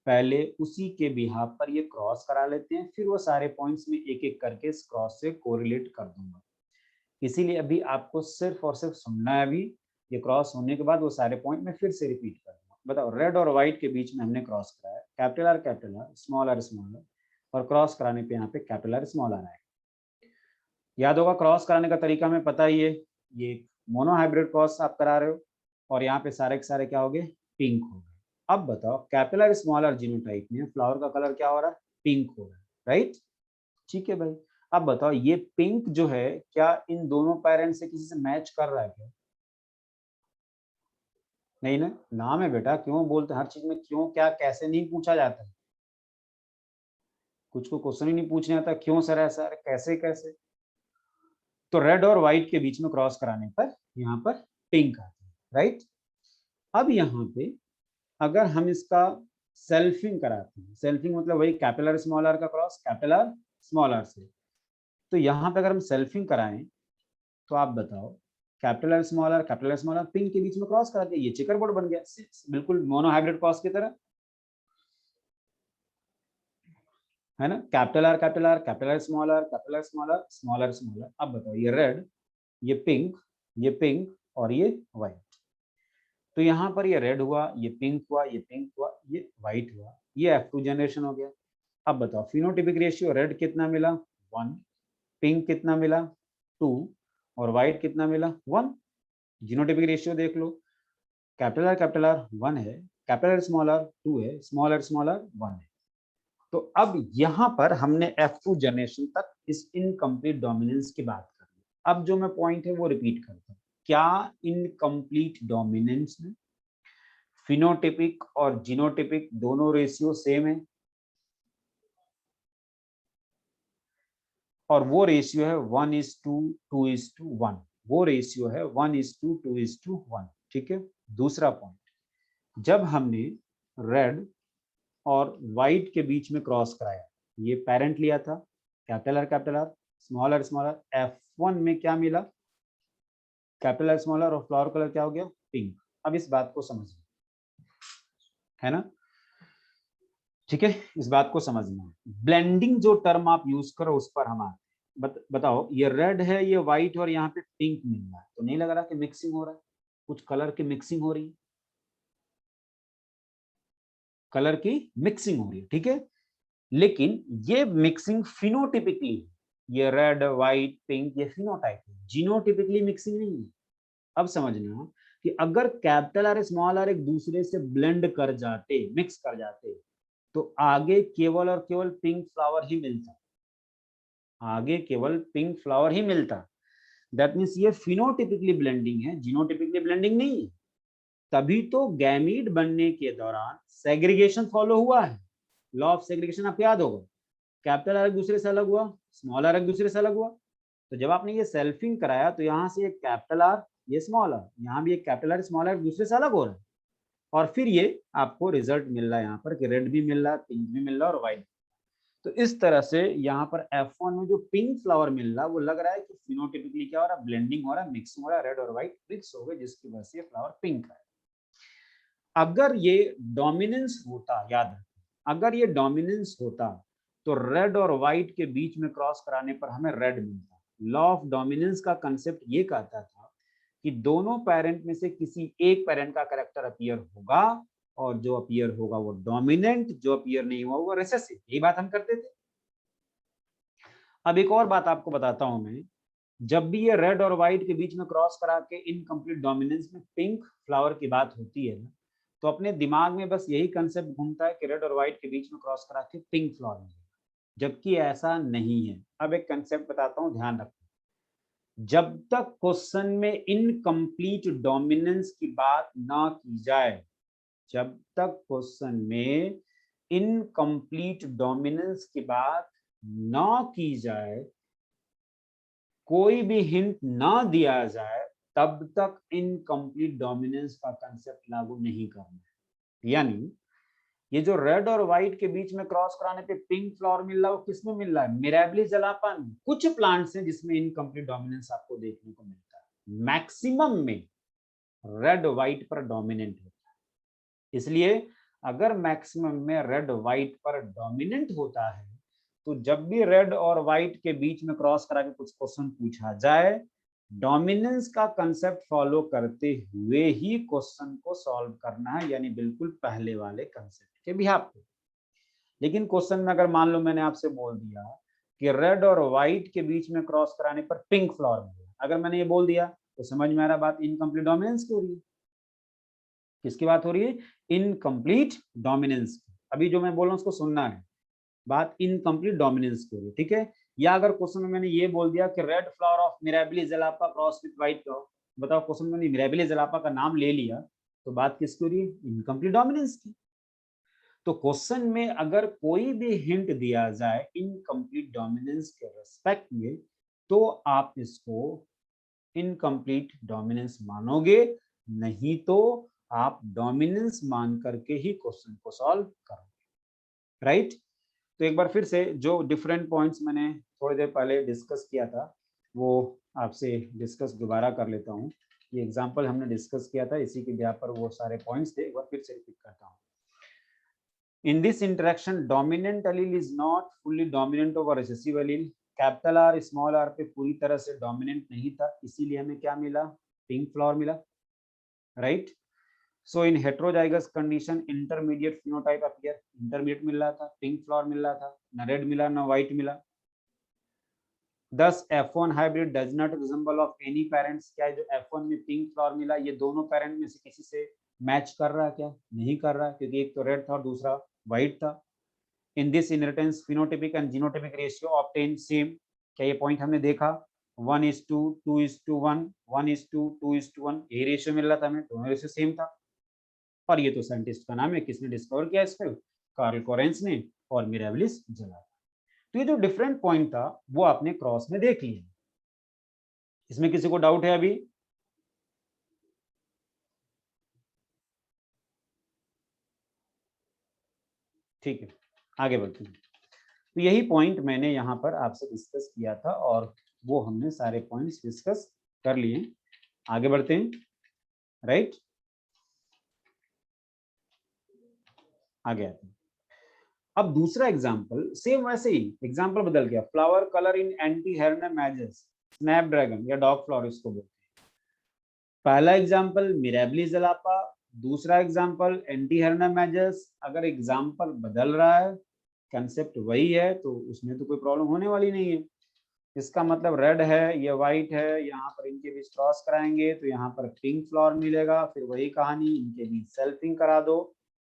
पहले उसी के बिहाफ पर ये क्रॉस करा लेते हैं, फिर वो सारे पॉइंट्स में एक एक करके इस क्रॉस से कोरिलेट कर दूंगा। इसीलिए अभी आपको सिर्फ और सिर्फ सुनना है। अभी ये क्रॉस होने के बाद वो सारे पॉइंट में फिर से रिपीट कर दूंगा। बताओ, रेड और व्हाइट के बीच में हमने क्रॉस कराया, capital R small r small r, और क्रॉस कराने पे यहाँ पे कैपिटल आर स्मॉल आर आएगा। याद होगा क्रॉस कराने का तरीका हमें पता ही है, ये मोनो हाइब्रिड क्रॉस आप करा रहे हो, और यहाँ पे सारे के सारे क्या हो गए? पिंक हो गए। अब बताओ capital R small r genotype में फ्लावर का कलर क्या हो रहा है? पिंक हो रहा है, राइट? ठीक है भाई, अब बताओ ये पिंक जो है क्या इन दोनों पेरेंट्स से किसी से मैच कर रहा है क्या? नहीं ना, नाम है बेटा, क्यों बोलते हर चीज में क्यों क्या कैसे नहीं पूछा जाता है। कुछ को क्वेश्चन ही नहीं पूछने आता, क्यों सर ऐसा, अरे कैसे कैसे। तो रेड और व्हाइट के बीच में क्रॉस कराने पर यहाँ पर पिंक आता है, राइट? अब यहाँ पे अगर हम इसका सेल्फिंग कराते हैं, सेल्फिंग मतलब वही कैपिटल आर स्मॉल आर का cross capital R small r से, तो यहाँ पे अगर हम सेल्फिंग कराएं तो आप बताओ capital R small r pink के बीच में क्रॉस करा दिया, ये चेकर बोर्ड बन गया, बिल्कुल मोनो हाइब्रिड क्रॉस की तरह, है ना? Capital R small r. अब बताओ ये रेड, ये पिंक और ये व्हाइट। तो यहाँ पर ये रेड हुआ, ये पिंक हुआ, ये व्हाइट हुआ, ये F2 जनरेशन हो गया। अब बताओ फिनोटिपिक रेशियो, रेड कितना मिला? 1, पिंक कितना मिला? 2, और व्हाइट कितना मिला? 1। जीनोटिपिक रेशियो देख लो, कैपिटल आर 1 है, कैपिटल आर स्मॉल आर 2 है, स्मॉल आर 1 है। तो अब यहाँ पर हमने F2 जनरेशन तक इस इनकम्प्लीट डोमिनेंस की बात कर ली। अब जो मैं पॉइंट है वो रिपीट करता हूँ, क्या इनकम्प्लीट डोमिनेंस में फिनोटिपिक और जीनोटिपिक दोनों रेशियो सेम है? और वो रेशियो है 1:2:1। वो रेशियो है 1:2:1। ठीक है। दूसरा पॉइंट, जब हमने रेड और व्हाइट के बीच में क्रॉस कराया, ये पेरेंट लिया था capital R small are F1 में क्या मिला, कैपिटल आर स्मॉल आर, और फ्लावर कलर क्या हो गया, पिंक। अब इस बात को समझना है ना, ठीक है, इस बात को समझना। ब्लेंडिंग जो टर्म आप यूज करो उस पर हम आते हैं। बताओ, ये रेड है, ये व्हाइट, और यहाँ पे पिंक मिल रहा है, तो नहीं लग रहा कि मिक्सिंग हो रहा है, कुछ कलर की मिक्सिंग हो रही है, कलर की मिक्सिंग हो रही है, ठीक है। लेकिन ये मिक्सिंग फिनोटिपिकली, ये रेड व्हाइट पिंक, ये फिनोटाइप है, जीनोटिपिकली मिक्सिंग नहीं है। अब समझना कि अगर कैपिटल आर स्मॉल आर एक दूसरे से ब्लेंड कर जाते, मिक्स कर जाते, तो आगे केवल और केवल पिंक फ्लावर ही मिलता, आगे केवल पिंक फ्लावर ही मिलता। दैट मीन्स ये फिनोटिपिकली ब्लेंडिंग है, जीनोटिपिकली ब्लेंडिंग नहीं है। तभी तो गैमीट बनने के दौरान सेग्रीगेशन फॉलो हुआ है, लॉ ऑफ सेग्रीगेशन आप याद होगा, कैपिटल आर एक दूसरे से अलग हुआ, स्मॉल आर एक दूसरे से अलग हुआ। तो जब आपने ये सेल्फिंग कराया तो यहाँ से एक कैपिटल आर, ये स्मॉल आर, यहाँ भी एक कैपिटल आर स्मॉल आर दूसरे से अलग हो रहा है, और फिर ये आपको रिजल्ट मिल रहा है यहाँ पर कि रेड भी मिल रहा है, पिंक भी मिल रहा है, और व्हाइट। तो इस तरह से यहाँ पर F1 में जो पिंक फ्लावर मिल रहा है वो लग रहा है कि फिनोटिपिकली क्या हो रहा है, ब्लेंडिंग हो रहा है, मिक्सिंग हो रहा है, रेड और व्हाइट मिक्स हो गए, जिसकी वजह से फ्लावर पिंक है। अगर ये डोमिनेंस होता, याद रखें, अगर ये डोमिनेंस होता तो रेड और व्हाइट के बीच में क्रॉस कराने पर हमें रेड मिलता। लॉ ऑफ डोमिनेंस का कंसेप्ट ये कहता था कि दोनों पेरेंट में से किसी एक पेरेंट का कैरेक्टर अपीयर होगा, और जो अपीयर होगा वो डोमिनेंट, जो अपीयर नहीं हुआ वो रिसेसिव। यही बात हम करते थे। अब एक और बात आपको बताता हूं मैं, जब भी ये रेड और व्हाइट के बीच में क्रॉस करा के इनकम्प्लीट डोमिनेंस में पिंक फ्लावर की बात होती है ना, तो अपने दिमाग में बस यही कंसेप्ट घूमता है कि रेड और व्हाइट के बीच में क्रॉस करा के पिंक फ्लावर मिलेगा, जबकि ऐसा नहीं है। अब एक कंसेप्ट बताता हूं, ध्यान रखना। जब तक क्वेश्चन में इनकम्प्लीट डोमिनेंस की बात ना की जाए, जब तक क्वेश्चन में इनकम्प्लीट डोमिनेंस की बात ना की जाए, कोई भी हिंट ना दिया जाए, तब तक इनकम्प्लीट डोमिनेंस का कंसेप्ट लागू नहीं करना है। यानी ये जो रेड और व्हाइट के बीच में क्रॉस कराने पे पिंक फ्लावर मिल रहा है, वो किसमें मिल रहा है, मिराबिलिस जलापा में। कुछ प्लांट्स हैं जिसमें इनकम्प्लीट डोमिनेंस आपको देखने को मिलता है, मैक्सिमम में रेड व्हाइट पर डोमिनेंट होता है। इसलिए अगर मैक्सिमम में रेड व्हाइट पर डोमिनेंट होता है, तो जब भी रेड और व्हाइट के बीच में क्रॉस करा के कुछ क्वेश्चन पूछा जाए, डोमिनेंस का कंसेप्ट फॉलो करते हुए ही क्वेश्चन को सॉल्व करना है, यानी बिल्कुल पहले वाले कंसेप्ट के बिहाफ पे। लेकिन क्वेश्चन में अगर मान लो मैंने आपसे बोल दिया कि रेड और व्हाइट के बीच में क्रॉस कराने पर पिंक फ्लावर मिलेगा, अगर मैंने ये बोल दिया तो समझ में आ रहा बात इनकम्प्लीट डोमिनेंस की हो रही है। किसकी बात हो रही है, इनकम्प्लीट डोमिनेंस की। अभी जो मैं बोल रहा हूँ उसको सुनना है, बात इनकम्प्लीट डोमिनेंस की हो रही है, ठीक है। या अगर क्वेश्चन में मैंने ये बोल दिया कि red flower of Mirabilis जलापा cross with white flower, बताओ क्वेश्चन में मैंने मिराबिलिस जलापा का नाम ले लिया, तो बात किसकी हो रही है, इनकम्प्लीट डोमिनेंस की। तो क्वेश्चन में अगर कोई भी हिंट दिया जाए इनकम्प्लीट डोमिनेंस के रेस्पेक्ट में, तो आप इसको इनकम्प्लीट डोमिनेंस मानोगे, नहीं तो आप डोमिनेंस मान करके ही क्वेश्चन को सॉल्व करोगे, राइट। तो एक बार फिर से जो डिफरेंट पॉइंट्स मैंने थोड़ी देर पहले डिस्कस किया था वो आपसे डिस्कस दोबारा कर लेता हूँ। ये एग्जांपल हमने डिस्कस किया था, इसी के बिहार पर वो सारे पॉइंट्स थे, एक बार फिर से रिपीट करता हूँ। In this interaction dominant allele is not fully dominant over recessive allele. Capital R small R पे पूरी तरह से डोमिनेंट नहीं था, इसीलिए हमें क्या मिला, पिंक फ्लावर मिला, right. So in heterozygous condition intermediate phenotype appear, intermediate मिल रहा था, पिंक फ्लावर मिल रहा था, न रेड मिला न व्हाइट मिला। Thus F1 hybrid does not resemble of any parents। क्या जो F1 में पिंक फ्लावर मिला ये दोनों पेरेंट में से किसी से मैच कर रहा है क्या, नहीं कर रहा, क्योंकि एक तो रेड था और दूसरा व्हाइट था। In this inheritance phenotypic and genotypic ratio obtained same। क्या ये पॉइंट हमने देखा, 1:2:1, 1:2:1, यही रेशियो मिल रहा था हमें, दोनों रेशियो सेम था। और ये तो साइंटिस्ट का नाम है, किसने डिस्कवर किया इसको, कार्ल कोरेंस ने और मिराबिलिस जलापा। तो ये जो डिफरेंट पॉइंट था वो आपने क्रॉस में देख लिया। इसमें किसी को डाउट है अभी, ठीक है, आगे बढ़ते हैं। तो यही पॉइंट मैंने यहाँ पर आपसे डिस्कस किया था और वो हमने सारे पॉइंट्स डिस्कस कर लिए। आगे बढ़ते हैं, राइट। आगे आते हैं। अब दूसरा एग्जाम्पल सेम वैसे ही, एग्जाम्पल बदल गया। फ्लावर कलर इन एंटी हेर्ने मैजेस, स्नैपड्रैगन या डॉग फ्लावर इसको बोलते हैं। पहला एग्जाम्पल मिराबिलिस जलापा, दूसरा एग्जाम्पल एंटी हेर्ने मैजेस। अगर एग्जाम्पल बदल रहा है, कंसेप्ट वही है, तो उसमें तो कोई प्रॉब्लम होने वाली नहीं है। इसका मतलब रेड है, ये व्हाइट है, यहाँ पर इनके बीच क्रॉस कराएंगे तो यहाँ पर पिंक फ्लावर मिलेगा। फिर वही कहानी, इनके बीच सेल्फिंग करा दो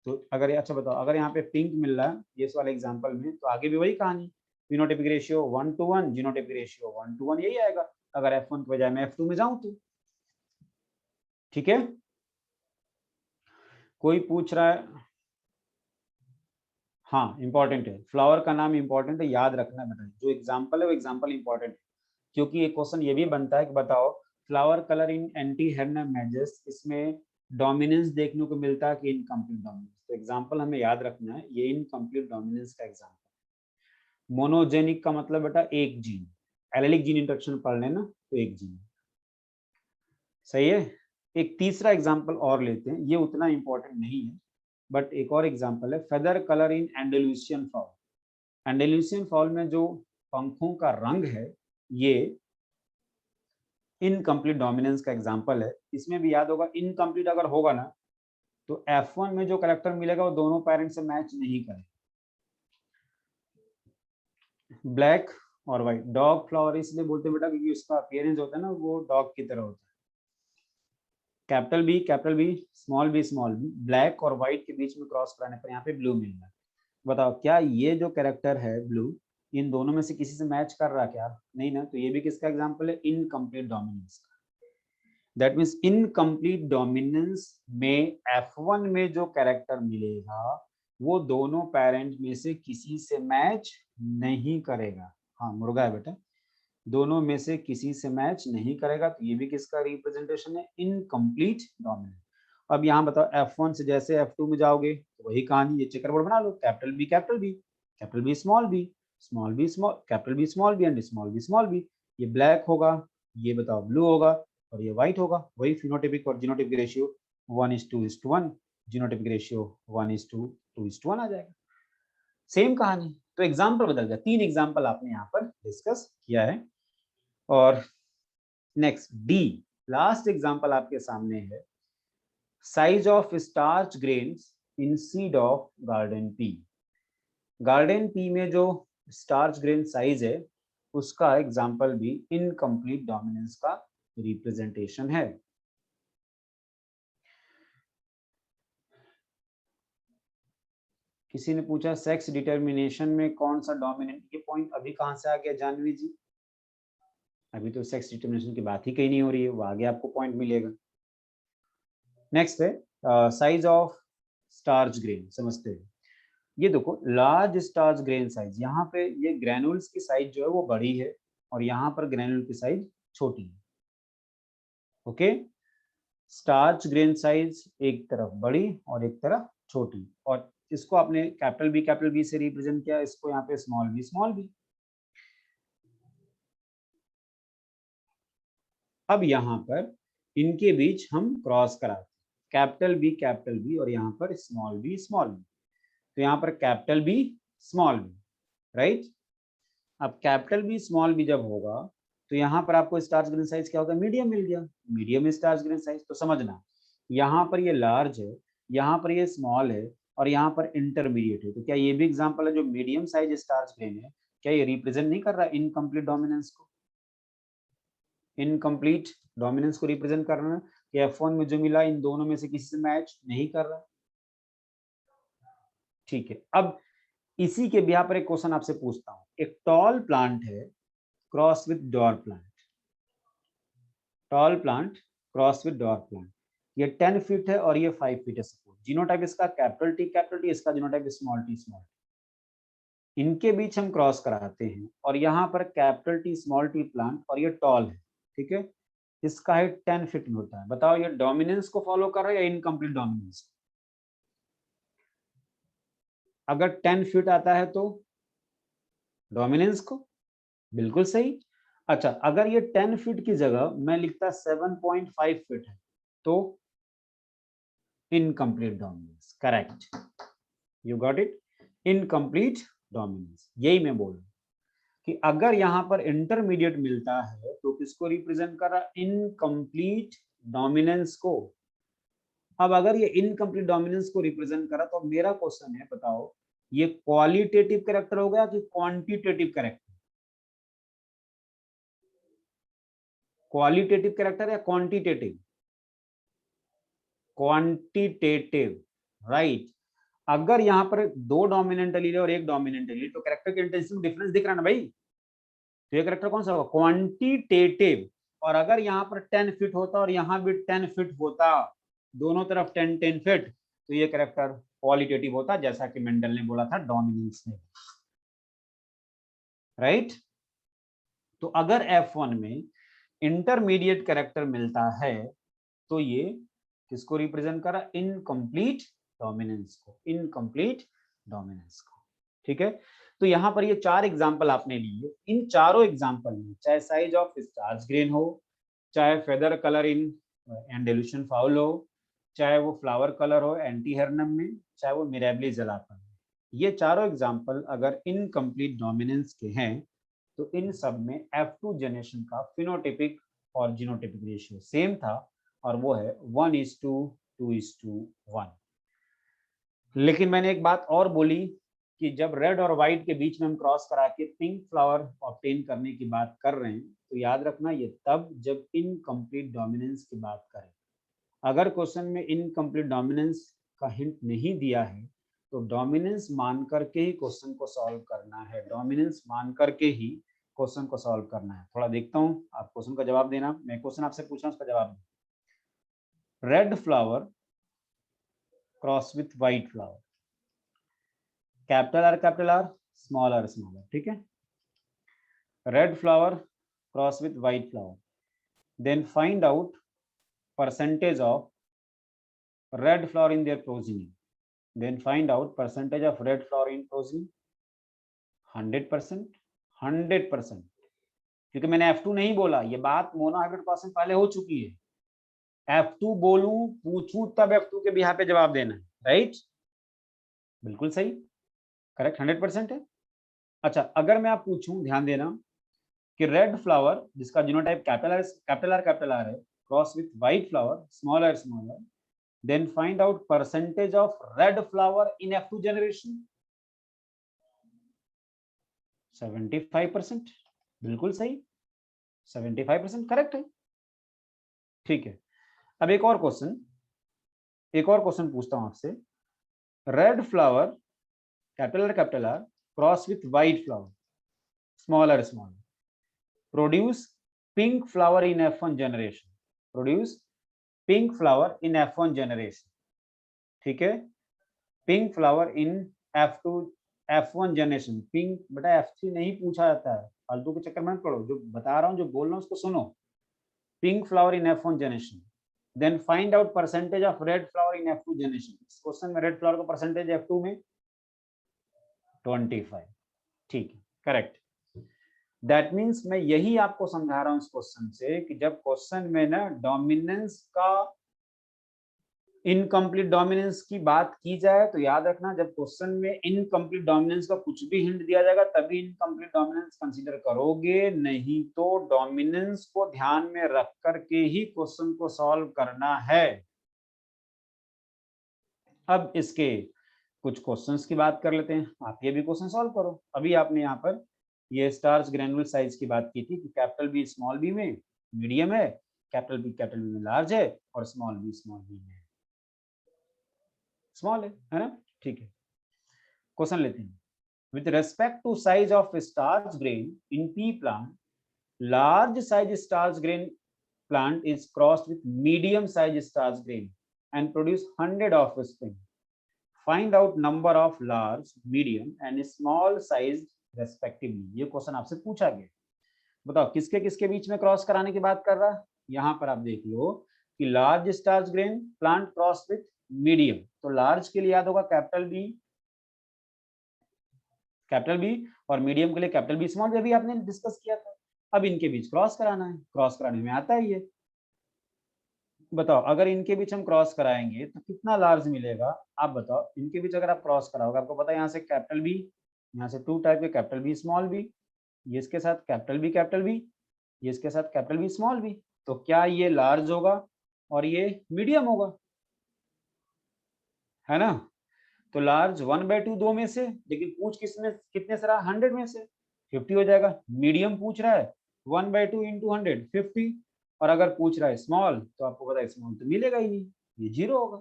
तो अगर, अच्छा बताओ, अगर यहाँ पे पिंक मिल रहा है ये वाले एग्जांपल में, तो आगे भी वही कहानी, फिनोटाइपिक रेशियो 1:1, जीनोटाइपिक रेशियो 1:1, यही आएगा अगर F1 के बजाय मैं F2 में जाऊं तो। ठीक है, कोई पूछ रहा है? हाँ, इंपॉर्टेंट है, फ्लावर का नाम इंपॉर्टेंट है, याद रखना बेटा। जो एग्जाम्पल है वो एग्जाम्पल इंपॉर्टेंट है, क्योंकि एक क्वेश्चन ये भी बनता है कि बताओ फ्लावर कलर इन एंटी हेर्ने मैजेस, इसमें डोमिनेंस देखने को मिलता है कि इनकम्प्लीट डोमिनेंस। तो एग्जाम्पल हमें याद रखना है, ये इनकम्प्लीट डोमिनेंस का एग्जाम्पल। मोनोजेनिक का मतलब बेटा एक जीन, एलेलिक जीन इंट्रोडक्शन पढ़ लेना, तो एक जीन, सही है। एक तीसरा एग्जाम्पल और लेते हैं, ये उतना इंपॉर्टेंट नहीं है, बट एक और एग्जाम्पल है feather colour in Andalusian fowl. Andalusian fowl में जो पंखों का रंग है, ये इनकम्प्लीट डोमिनेंस का एग्जाम्पल है। इसमें भी याद होगा, इनकम्प्लीट अगर होगा ना तो F1 में जो कैरेक्टर मिलेगा वो दोनों पेरेंट से मैच नहीं करेगा। ब्लैक और व्हाइट, डॉग फ्लावर इसलिए बोलते हैं बेटा क्योंकि उसका अपीयरेंस होता है ना, वो डॉग की तरह होता है। Capital B small B, black और व्हाइट के बीच में क्रॉस कराने पर यहाँ पे ब्लू मिल रहा है। बताओ क्या ये जो कैरेक्टर है ब्लू, इन दोनों में से किसी से मैच कर रहा क्या? नहीं ना, तो ये भी किसका एग्जाम्पल है? इनकम्प्लीट डोमिनेंस का। दैट मीन्स इनकम्प्लीट डोमिनेंस में F1 में जो कैरेक्टर मिलेगा वो दोनों पेरेंट में से किसी से मैच नहीं करेगा। हाँ मुर्गा है बेटा, दोनों में से किसी से मैच नहीं करेगा, तो ये भी किसका रिप्रेजेंटेशन है? Incomplete dominance. अब यहाँ बताओ F1 से जैसे F2 में जाओगे तो वही कहानी, ये चेकर बोर्ड बना लो, capital B small B capital B small B and small B. ये ब्लैक होगा, ये बताओ ब्लू होगा, और ये व्हाइट होगा। वही फिनोटाइपिक और जीनोटाइपिक रेशियो 1:1, जीनोटाइपिक रेशियो 1:2 आ जाएगा। सेम कहानी, तो एग्जाम्पल बदल गया। 3 एग्जाम्पल आपने यहाँ पर डिस्कस किया है। और नेक्स्ट डी, लास्ट एग्जाम्पल आपके सामने है, size of starch grains in seed of garden pea. Garden pea में जो स्टार्च ग्रेन साइज है उसका एग्जाम्पल भी इनकम्प्लीट डोमिनेंस का रिप्रेजेंटेशन है। किसी ने पूछा सेक्स डिटर्मिनेशन में कौन सा डोमिनेंट, ये पॉइंट अभी कहां से आ गया जानवी जी? अभी तो सेक्स डिटर्मिनेशन की बात ही कहीं नहीं हो रही है, वो आगे आपको पॉइंट मिलेगा। नेक्स्ट है साइज ऑफ स्टार्च ग्रेन, समझते हैं। ये देखो लार्ज स्टार्च ग्रेन साइज, यहाँ पे ये ग्रैनुल्स की साइज जो है वो बड़ी है और यहाँ पर ग्रैनुल की साइज छोटी है। ओके, स्टार्च ग्रेन साइज एक तरफ बड़ी और एक तरफ छोटी, और इसको आपने कैपिटल बी से रिप्रेजेंट किया, इसको यहाँ पे स्मॉल बी। अब यहाँ पर इनके बीच हम क्रॉस कराते, कैपिटल बी और यहाँ पर स्मॉल बी। तो यहाँ पर capital B small B, right. अब कैपिटल बी स्मॉल बी जब होगा तो यहाँ पर आपको स्टार्च ग्रेन साइज क्या होगा? मीडियम मिल गया, मीडियम स्टार्च ग्रेन साइज। तो समझना, यहाँ पर ये लार्ज है, यहाँ पर ये स्मॉल है और यहाँ पर इंटरमीडिएट है। तो क्या ये भी एग्जांपल है जो मीडियम साइज स्टार्च ग्रेन है, क्या ये रिप्रेजेंट नहीं कर रहा इनकम्प्लीट डोमिनेंस को? इनकम्प्लीट डोमिनेंस को रिप्रेजेंट कर रहा है कि F1 में जो मिला इन दोनों में से किसी से मैच नहीं कर रहा। ठीक है, अब इसी के बिहार पर एक क्वेश्चन आपसे पूछता हूं। एक टॉल प्लांट है cross with dwarf plant, tall plant cross with dwarf plant. ये 10 फीट है और ये 5 फीट है। सपोज जीनोटाइप इसका कैपिटल टी, इसका जीनोटाइप स्मॉल टी। इनके बीच हम क्रॉस कराते हैं और यहाँ पर capital T small T plant और ये टॉल है, ठीक है। इसका हाइट 10 फीट में होता है। बताओ ये डोमिनेंस को फॉलो कर रहा है या इनकम्प्लीट डोमिनेंस? अगर 10 फीट आता है तो डोमिनेंस को, बिल्कुल सही। अच्छा, अगर ये 10 फीट की जगह मैं लिखता 7.5 फीट है तो incomplete dominance. Correct, you got it, incomplete dominance. यही मैं बोल रहा हूं कि अगर यहां पर इंटरमीडिएट मिलता है तो किसको रिप्रेजेंट कर रहा, इनकम्प्लीट डोमिनेंस को। अब अगर ये इनकम्प्लीट डोमिनेंस को रिप्रेजेंट करा तो मेरा क्वेश्चन है, बताओ ये क्वालिटेटिव कैरेक्टर हो गया कि क्वांटिटेटिव कैरेक्टर? क्वालिटेटिव कैरेक्टर या क्वांटिटेटिव? Quantitative, right. अगर यहां पर 2 डोमिनेंट एलील और 1 डोमिनेंट एलील तो कैरेक्टर के इंटेंसिटी में डिफरेंस दिख रहा है ना भाई, तो ये कैरेक्टर कौन सा होगा, क्वांटिटेटिव। और अगर यहाँ पर 10 फीट होता और यहाँ भी 10 फीट होता, दोनों तरफ 10 फीट, तो ये कैरेक्टर क्वालिटेटिव होता, जैसा कि मेंडल ने बोला था डोमिनेंस में, राइट। तो अगर F1 में इंटरमीडिएट कैरेक्टर मिलता है तो ये किसको रिप्रेजेंट कर रहा, इनकम्प्लीट डोमिनेंस को, इनकम्प्लीट डोमिनेंस को। ठीक है, तो यहाँ पर ये 4 एग्जाम्पल आपने लिए। इन चारों एग्जाम्पल में चाहे साइज ऑफ स्टार्च ग्रेन हो, चाहे फेदर कलर इन एंडेलुशन फाउल हो, चाहे वो फ्लावर कलर हो एंटीहर्नम में, चाहे वो मिरेबली जलापन, ये चारों एग्जाम्पल अगर इनकम्प्लीट डोमिनेंस के हैं तो इन सब में F2 जनरेशन का फिनोटिपिक और जीनोटिपिक रेशियो सेम था, और वो है 1:2:1। लेकिन मैंने एक बात और बोली कि जब रेड और व्हाइट के बीच में हम क्रॉस करा के पिंक फ्लावर ऑब्टेन करने की बात कर रहे हैं तो याद रखना ये तब जब इनकम्प्लीट डोमिनेंस की बात करें। अगर क्वेश्चन में इनकम्प्लीट डोमिनेंस का हिंट नहीं दिया है तो डोमिनेंस मान करके ही क्वेश्चन को सॉल्व करना है, डोमिनेंस मान करके ही क्वेश्चन को सॉल्व करना है। थोड़ा देखता हूं, आप क्वेश्चन का जवाब देना, मैं क्वेश्चन आपसे पूछ रहा हूं उसका जवाब देना। Red flower cross with white flower, capital R small R, ठीक है। Red flower cross with white flower, then find out percentage of red flower in their progeny, then find out percentage of red flower in progeny। 100%, 100%, क्योंकि मैंने F2 नहीं बोला, ये बात mono hybrid crossing पहले हो चुकी है। F2 बोलूं पूछूं तब F2 के बिहार पे जवाब देना है, राइट, बिल्कुल सही, करेक्ट, 100% है। अच्छा, अगर मैं आप पूछूं, ध्यान देना कि रेड फ्लावर जिसका जीनोटाइप कैपिटल आर है cross with white flower smaller, then find out percentage of red flower in F2 generation। 75%, बिल्कुल सही, 75% करेक्ट है। ठीक है, अब एक और क्वेश्चन पूछता हूं आपसे। Red flower capital are cross with white flower smaller, produce pink flower in F1 generation, produce pink flower in F1 generation. ठीक है, pink flower in F1 generation, pink बेटा F3 नहीं पूछा जाता है, फालतू के चक्कर में पढ़ो, जो बता रहा हूं, जो बोल रहा हूं उसको सुनो। Pink flower in F1 generation, then find out percentage of red flower in F2 generation. इस क्वेश्चन में रेड फ्लावर का परसेंटेज F2 में 25, ठीक है, करेक्ट। दैट मीन्स मैं यही आपको समझा रहा हूं इस क्वेश्चन से कि जब क्वेश्चन में ना डोमिनेंस का, इनकम्प्लीट डोमिनेंस की बात की जाए तो याद रखना जब क्वेश्चन में इनकम्प्लीट डोमिनेंस का कुछ भी हिंट दिया जाएगा तभी इनकम्प्लीट डोमिनेंस कंसीडर करोगे, नहीं तो डोमिनेंस को ध्यान में रख करके ही क्वेश्चन को सॉल्व करना है। अब इसके कुछ क्वेश्चंस की बात कर लेते हैं, आप ये भी क्वेश्चन सॉल्व करो। अभी आपने यहाँ पर ये स्टार्च ग्रैनुल साइज की बात की थी कि कैपिटल बी स्मॉल बी में मीडियम है, कैपिटल बी में लार्ज है, और स्मॉल बी में स्मॉल है ना, ठीक है। क्वेश्चन लेते हैं। With respect to size of starch grain in pea plant, large size starch grain plant is crossed with medium size starch grain and produce 100 offspring. Find out number of large, medium and small size respectively। ये question आपसे पूछा गया, बताओ किसके किसके बीच में cross कराने की बात कर रहा है। यहाँ पर आप देख लो कि large starch grain plant cross with medium, तो लार्ज के लिए याद होगा कैपिटल बी कैपिटल बी, और मीडियम के लिए कैपिटल बी स्मॉल, भी आपने डिस्कस किया था। अब इनके बीच क्रॉस कराना है, क्रॉस कराने में आता है ये। बताओ अगर इनके बीच हम क्रॉस कराएंगे तो कितना लार्ज मिलेगा, आप बताओ। इनके बीच अगर आप क्रॉस कराओगे, आपको पता है यहाँ से कैपिटल बी, यहाँ से 2 टाइप के कैपिटल बी स्मॉल बी, ये इसके साथ कैपिटल बी, ये इसके साथ कैपिटल बी स्मॉल बी, तो क्या ये लार्ज होगा और ये मीडियम होगा, है ना। तो लार्ज 1/2 2 में से, लेकिन पूछ कितने से रहा, 100 में से, 50 हो जाएगा। मीडियम पूछ रहा है 1/2 × 100 50, और अगर पूछ रहा है स्मॉल तो आपको पता है स्मॉल तो मिलेगा ही नहीं, ये 0 होगा।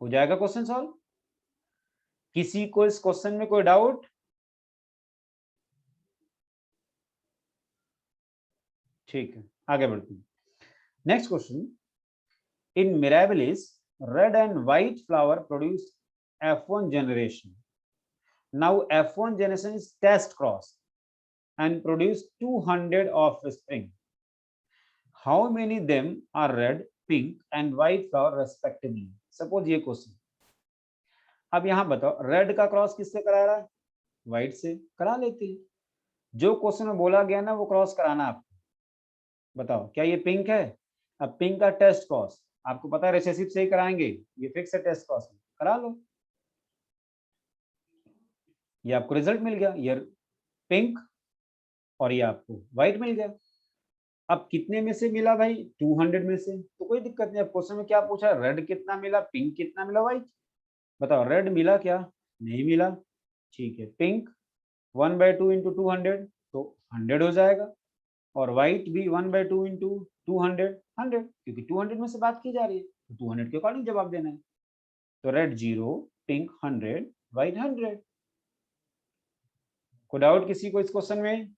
हो जाएगा क्वेश्चन सॉल्व। किसी को इस क्वेश्चन में कोई डाउट? ठीक है, आगे बढ़ते हैं। Next question, in mirabilis red and white flower produce F1 generation. Now F1 generation is test cross and produce 200 offspring. How many them are red, pink and white flower respectively? Suppose ये question, अब यहाँ बताओ red का cross किससे करा रहा है, white से, करा लेते हैं। जो क्वेश्चन में बोला गया ना वो क्रॉस कराना आपको। बताओ क्या ये पिंक है? अब पिंक का टेस्ट क्रॉस आपको पता है रिसेसिव से ही कराएंगे, ये फिक्स है टेस्ट क्रॉस, करा लो, ये आपको रिजल्ट मिल गया, ये पिंक और ये आपको व्हाइट मिल गया। अब कितने में से मिला भाई, 200 में से, तो कोई दिक्कत नहीं। अब क्वेश्चन में क्या पूछा, रेड कितना मिला, पिंक कितना मिला, व्हाइट। बताओ रेड मिला क्या, नहीं मिला, ठीक है। पिंक 1/2 × 200 तो 100 हो जाएगा, और व्हाइट भी 1/2 × 200 100, क्योंकि 200 में से बात की जा रही है तो 200 के अकॉर्डिंग जवाब देना है। तो रेड 0, पिंक 100, व्हाइट 100। कोई डाउट किसी को इस क्वेश्चन में?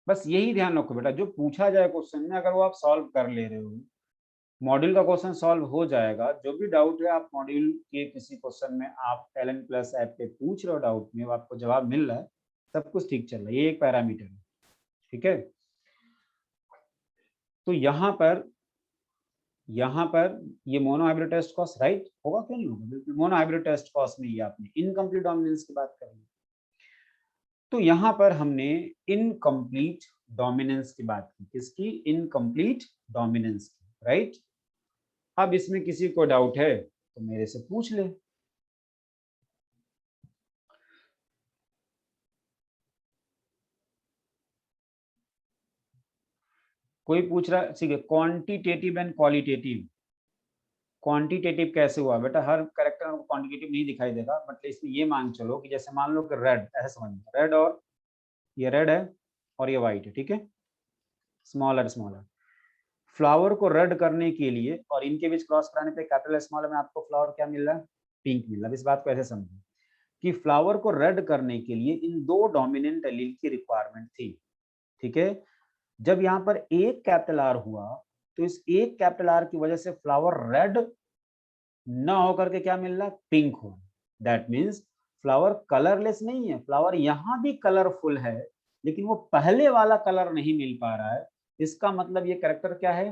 बस यही ध्यान रखो बेटा, जो पूछा जाए क्वेश्चन में अगर वो आप सॉल्व कर ले रहे हो, मॉड्यूल का क्वेश्चन सॉल्व हो जाएगा। जो भी डाउट है आप मॉड्यूल के किसी क्वेश्चन में आप टैलेंट प्लस ऐप पे पूछ रहे हो, डाउट में आपको जवाब मिल रहा है, सब कुछ ठीक चल रहा है, ये एक पैरामीटर है, ठीक है। तो यहाँ पर ये मोनो हाइब्रिड टेस्ट कॉस्ट राइट होगा, क्यों नहीं होगा, बिल्कुल मोनो हाइब्रिड टेस्ट कॉस्ट में ये आपने इनकम्प्लीट डोमिनेंस की बात करी। तो यहाँ पर हमने इनकम्प्लीट डोमिनेंस की बात की, किसकी, इनकम्प्लीट डोमिनेंस की, राइट। अब इसमें किसी को डाउट है तो मेरे से पूछ ले। कोई पूछ रहा है, ठीक है, क्वांटिटेटिव एंड क्वालिटेटिव। क्वांटिटेटिव कैसे हुआ बेटा, हर कैरेक्टर को क्वांटिटेटिव नहीं दिखाई देगा, बट इसमें ये मान चलो कि जैसे मान लो कि रेड, ऐसे समझ, रेड और ये रेड है और ये व्हाइट है, ठीक है, स्मॉलर स्मॉलर। फ्लावर को रेड करने के लिए और इनके बीच क्रॉस कराने पे कैपिटल स्मॉल में आपको फ्लावर क्या मिल रहा है, पिंक मिल रहा है। इस बात को ऐसे समझो कि फ्लावर को रेड करने के लिए इन 2 डोमिनेंट एलील की रिक्वायरमेंट थी, ठीक है। जब यहाँ पर एक कैपिटल आर हुआ तो इस एक कैपिटल आर की वजह से फ्लावर रेड ना होकर के क्या मिल रहा, पिंक हो। दैट मीन्स फ्लावर कलरलेस नहीं है, फ्लावर यहाँ भी कलरफुल है, लेकिन वो पहले वाला कलर नहीं मिल पा रहा है। इसका मतलब ये कैरेक्टर क्या है,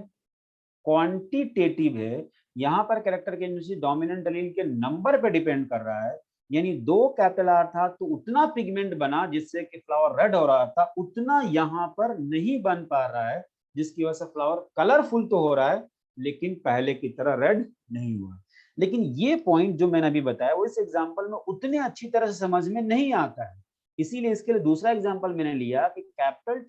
क्वांटिटेटिव है। यहाँ पर कैरेक्टर की एनर्जी डोमिनेंट एलील के नंबर पे डिपेंड कर रहा है, यानी 2 कैपिटल आर था तो उतना पिगमेंट बना जिससे कि फ्लावर रेड हो रहा था, उतना यहाँ पर नहीं बन पा रहा है, जिसकी वजह से फ्लावर कलरफुल तो हो रहा है लेकिन पहले की तरह रेड नहीं हुआ। लेकिन ये पॉइंट जो मैंने अभी बताया वो इस एग्जाम्पल में उतने अच्छी तरह से समझ में नहीं आता है, इसीलिए इसके लिए दूसरा एग्जाम्पल मैंने लिया कि कैपिटल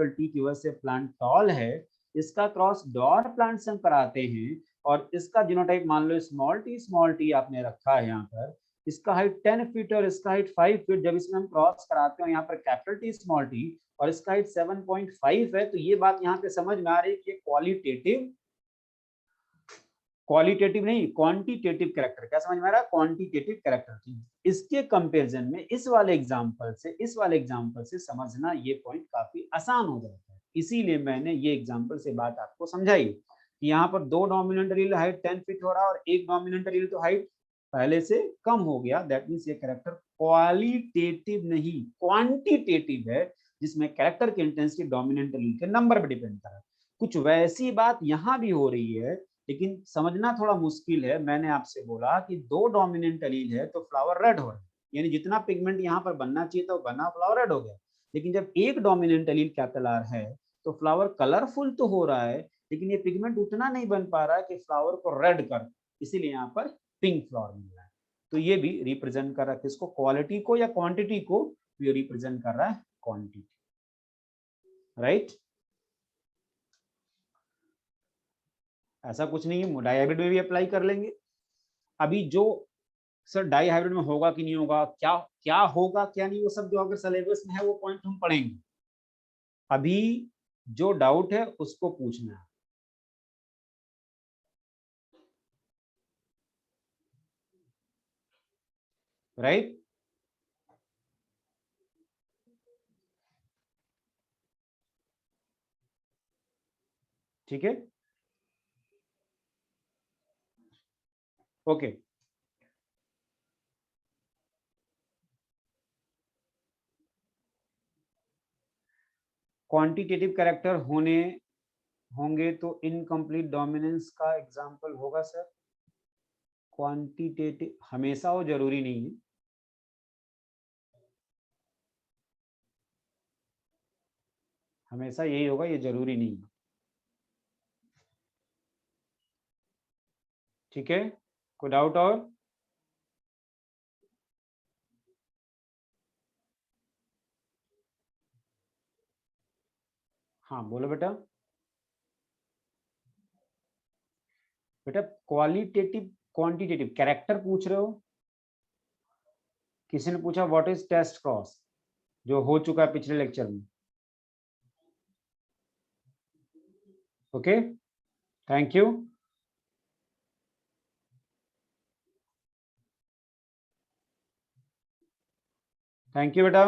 टी की वजह से प्लांट टॉल है, इसका क्रॉस डॉर प्लांट से हम कराते हैं, और इसका जीनोटाइप मान लो स्मॉल टी आपने रखा है यहाँ पर, इसका हाइट 10 फीट और इसका हाइट 5 फीट। जब इसमें हम क्रॉस कराते हैं यहाँ पर कैपिटल टी स्मॉल टी और इसका हाइट 7.5 है, तो ये बात यहाँ पे समझ में आ रही है कि क्वालिटेटिव नहीं क्वांटिटेटिव कैरेक्टर, क्या समझ में आ रहा है, क्वांटिटेटिव कैरेक्टर। इसके कंपैरिजन में इस वाले एग्जांपल से समझना ये पॉइंट काफी आसान हो जाता है, इसीलिए मैंने ये एग्जांपल से बात आपको समझाई कि यहाँ पर 2 डोमिनेंट एलील हाइट 10 फीट हो रहा है और एक डोमिनेंट एलील तो हाइट पहले से कम हो गया। दैट मीन्स ये कैरेक्टर क्वालिटेटिव नहीं क्वांटिटेटिव है, जिसमें कैरेक्टर की इंटेंसिटी डोमिनेंट एलील के नंबर पर डिपेंड कर रहा है। कुछ वैसी बात यहाँ भी हो रही है लेकिन समझना थोड़ा मुश्किल है। मैंने आपसे बोला कि 2 डोमिनेंट एलील है तो फ्लावर रेड हो रहा है, यानी जितना पिगमेंट यहाँ पर बनना चाहिए था वो बना, फ्लावर रेड हो गया। लेकिन जब एक डोमिनेंट एलील कैपिटल आर है तो फ्लावर कलरफुल तो हो रहा है, लेकिन ये पिगमेंट उतना नहीं बन पा रहा है कि फ्लावर को रेड कर, इसीलिए यहाँ पर पिंक फ्लावर मिल रहा है। तो ये भी रिप्रेजेंट कर रहा है किसको, क्वालिटी को या क्वांटिटी को, ये रिप्रेजेंट कर रहा है क्वांटिटी, राइट। ऐसा कुछ नहीं है, डाइहाइब्रिड में भी अप्लाई कर लेंगे। अभी जो सर डाइहाइब्रिड में होगा कि नहीं होगा, क्या क्या होगा क्या नहीं, वो सब जो अगर सिलेबस में है वो पॉइंट हम पढ़ेंगे। अभी जो डाउट है उसको पूछना है, राइट। ठीक है, ओके। क्वांटिटेटिव कैरेक्टर होंगे तो इनकम्प्लीट डोमिनेंस का एग्जांपल होगा सर। क्वांटिटेटिव हमेशा हो जरूरी नहीं है, हमेशा यही होगा ये जरूरी नहीं है। ठीक है, कोई डाउट और? हाँ बोलो बेटा। बेटा क्वालिटेटिव क्वांटिटेटिव कैरेक्टर पूछ रहे हो? किसी ने पूछा व्हाट इज टेस्ट क्रॉस, जो हो चुका है पिछले लेक्चर में। Okay, thank you. Thank you बेटा।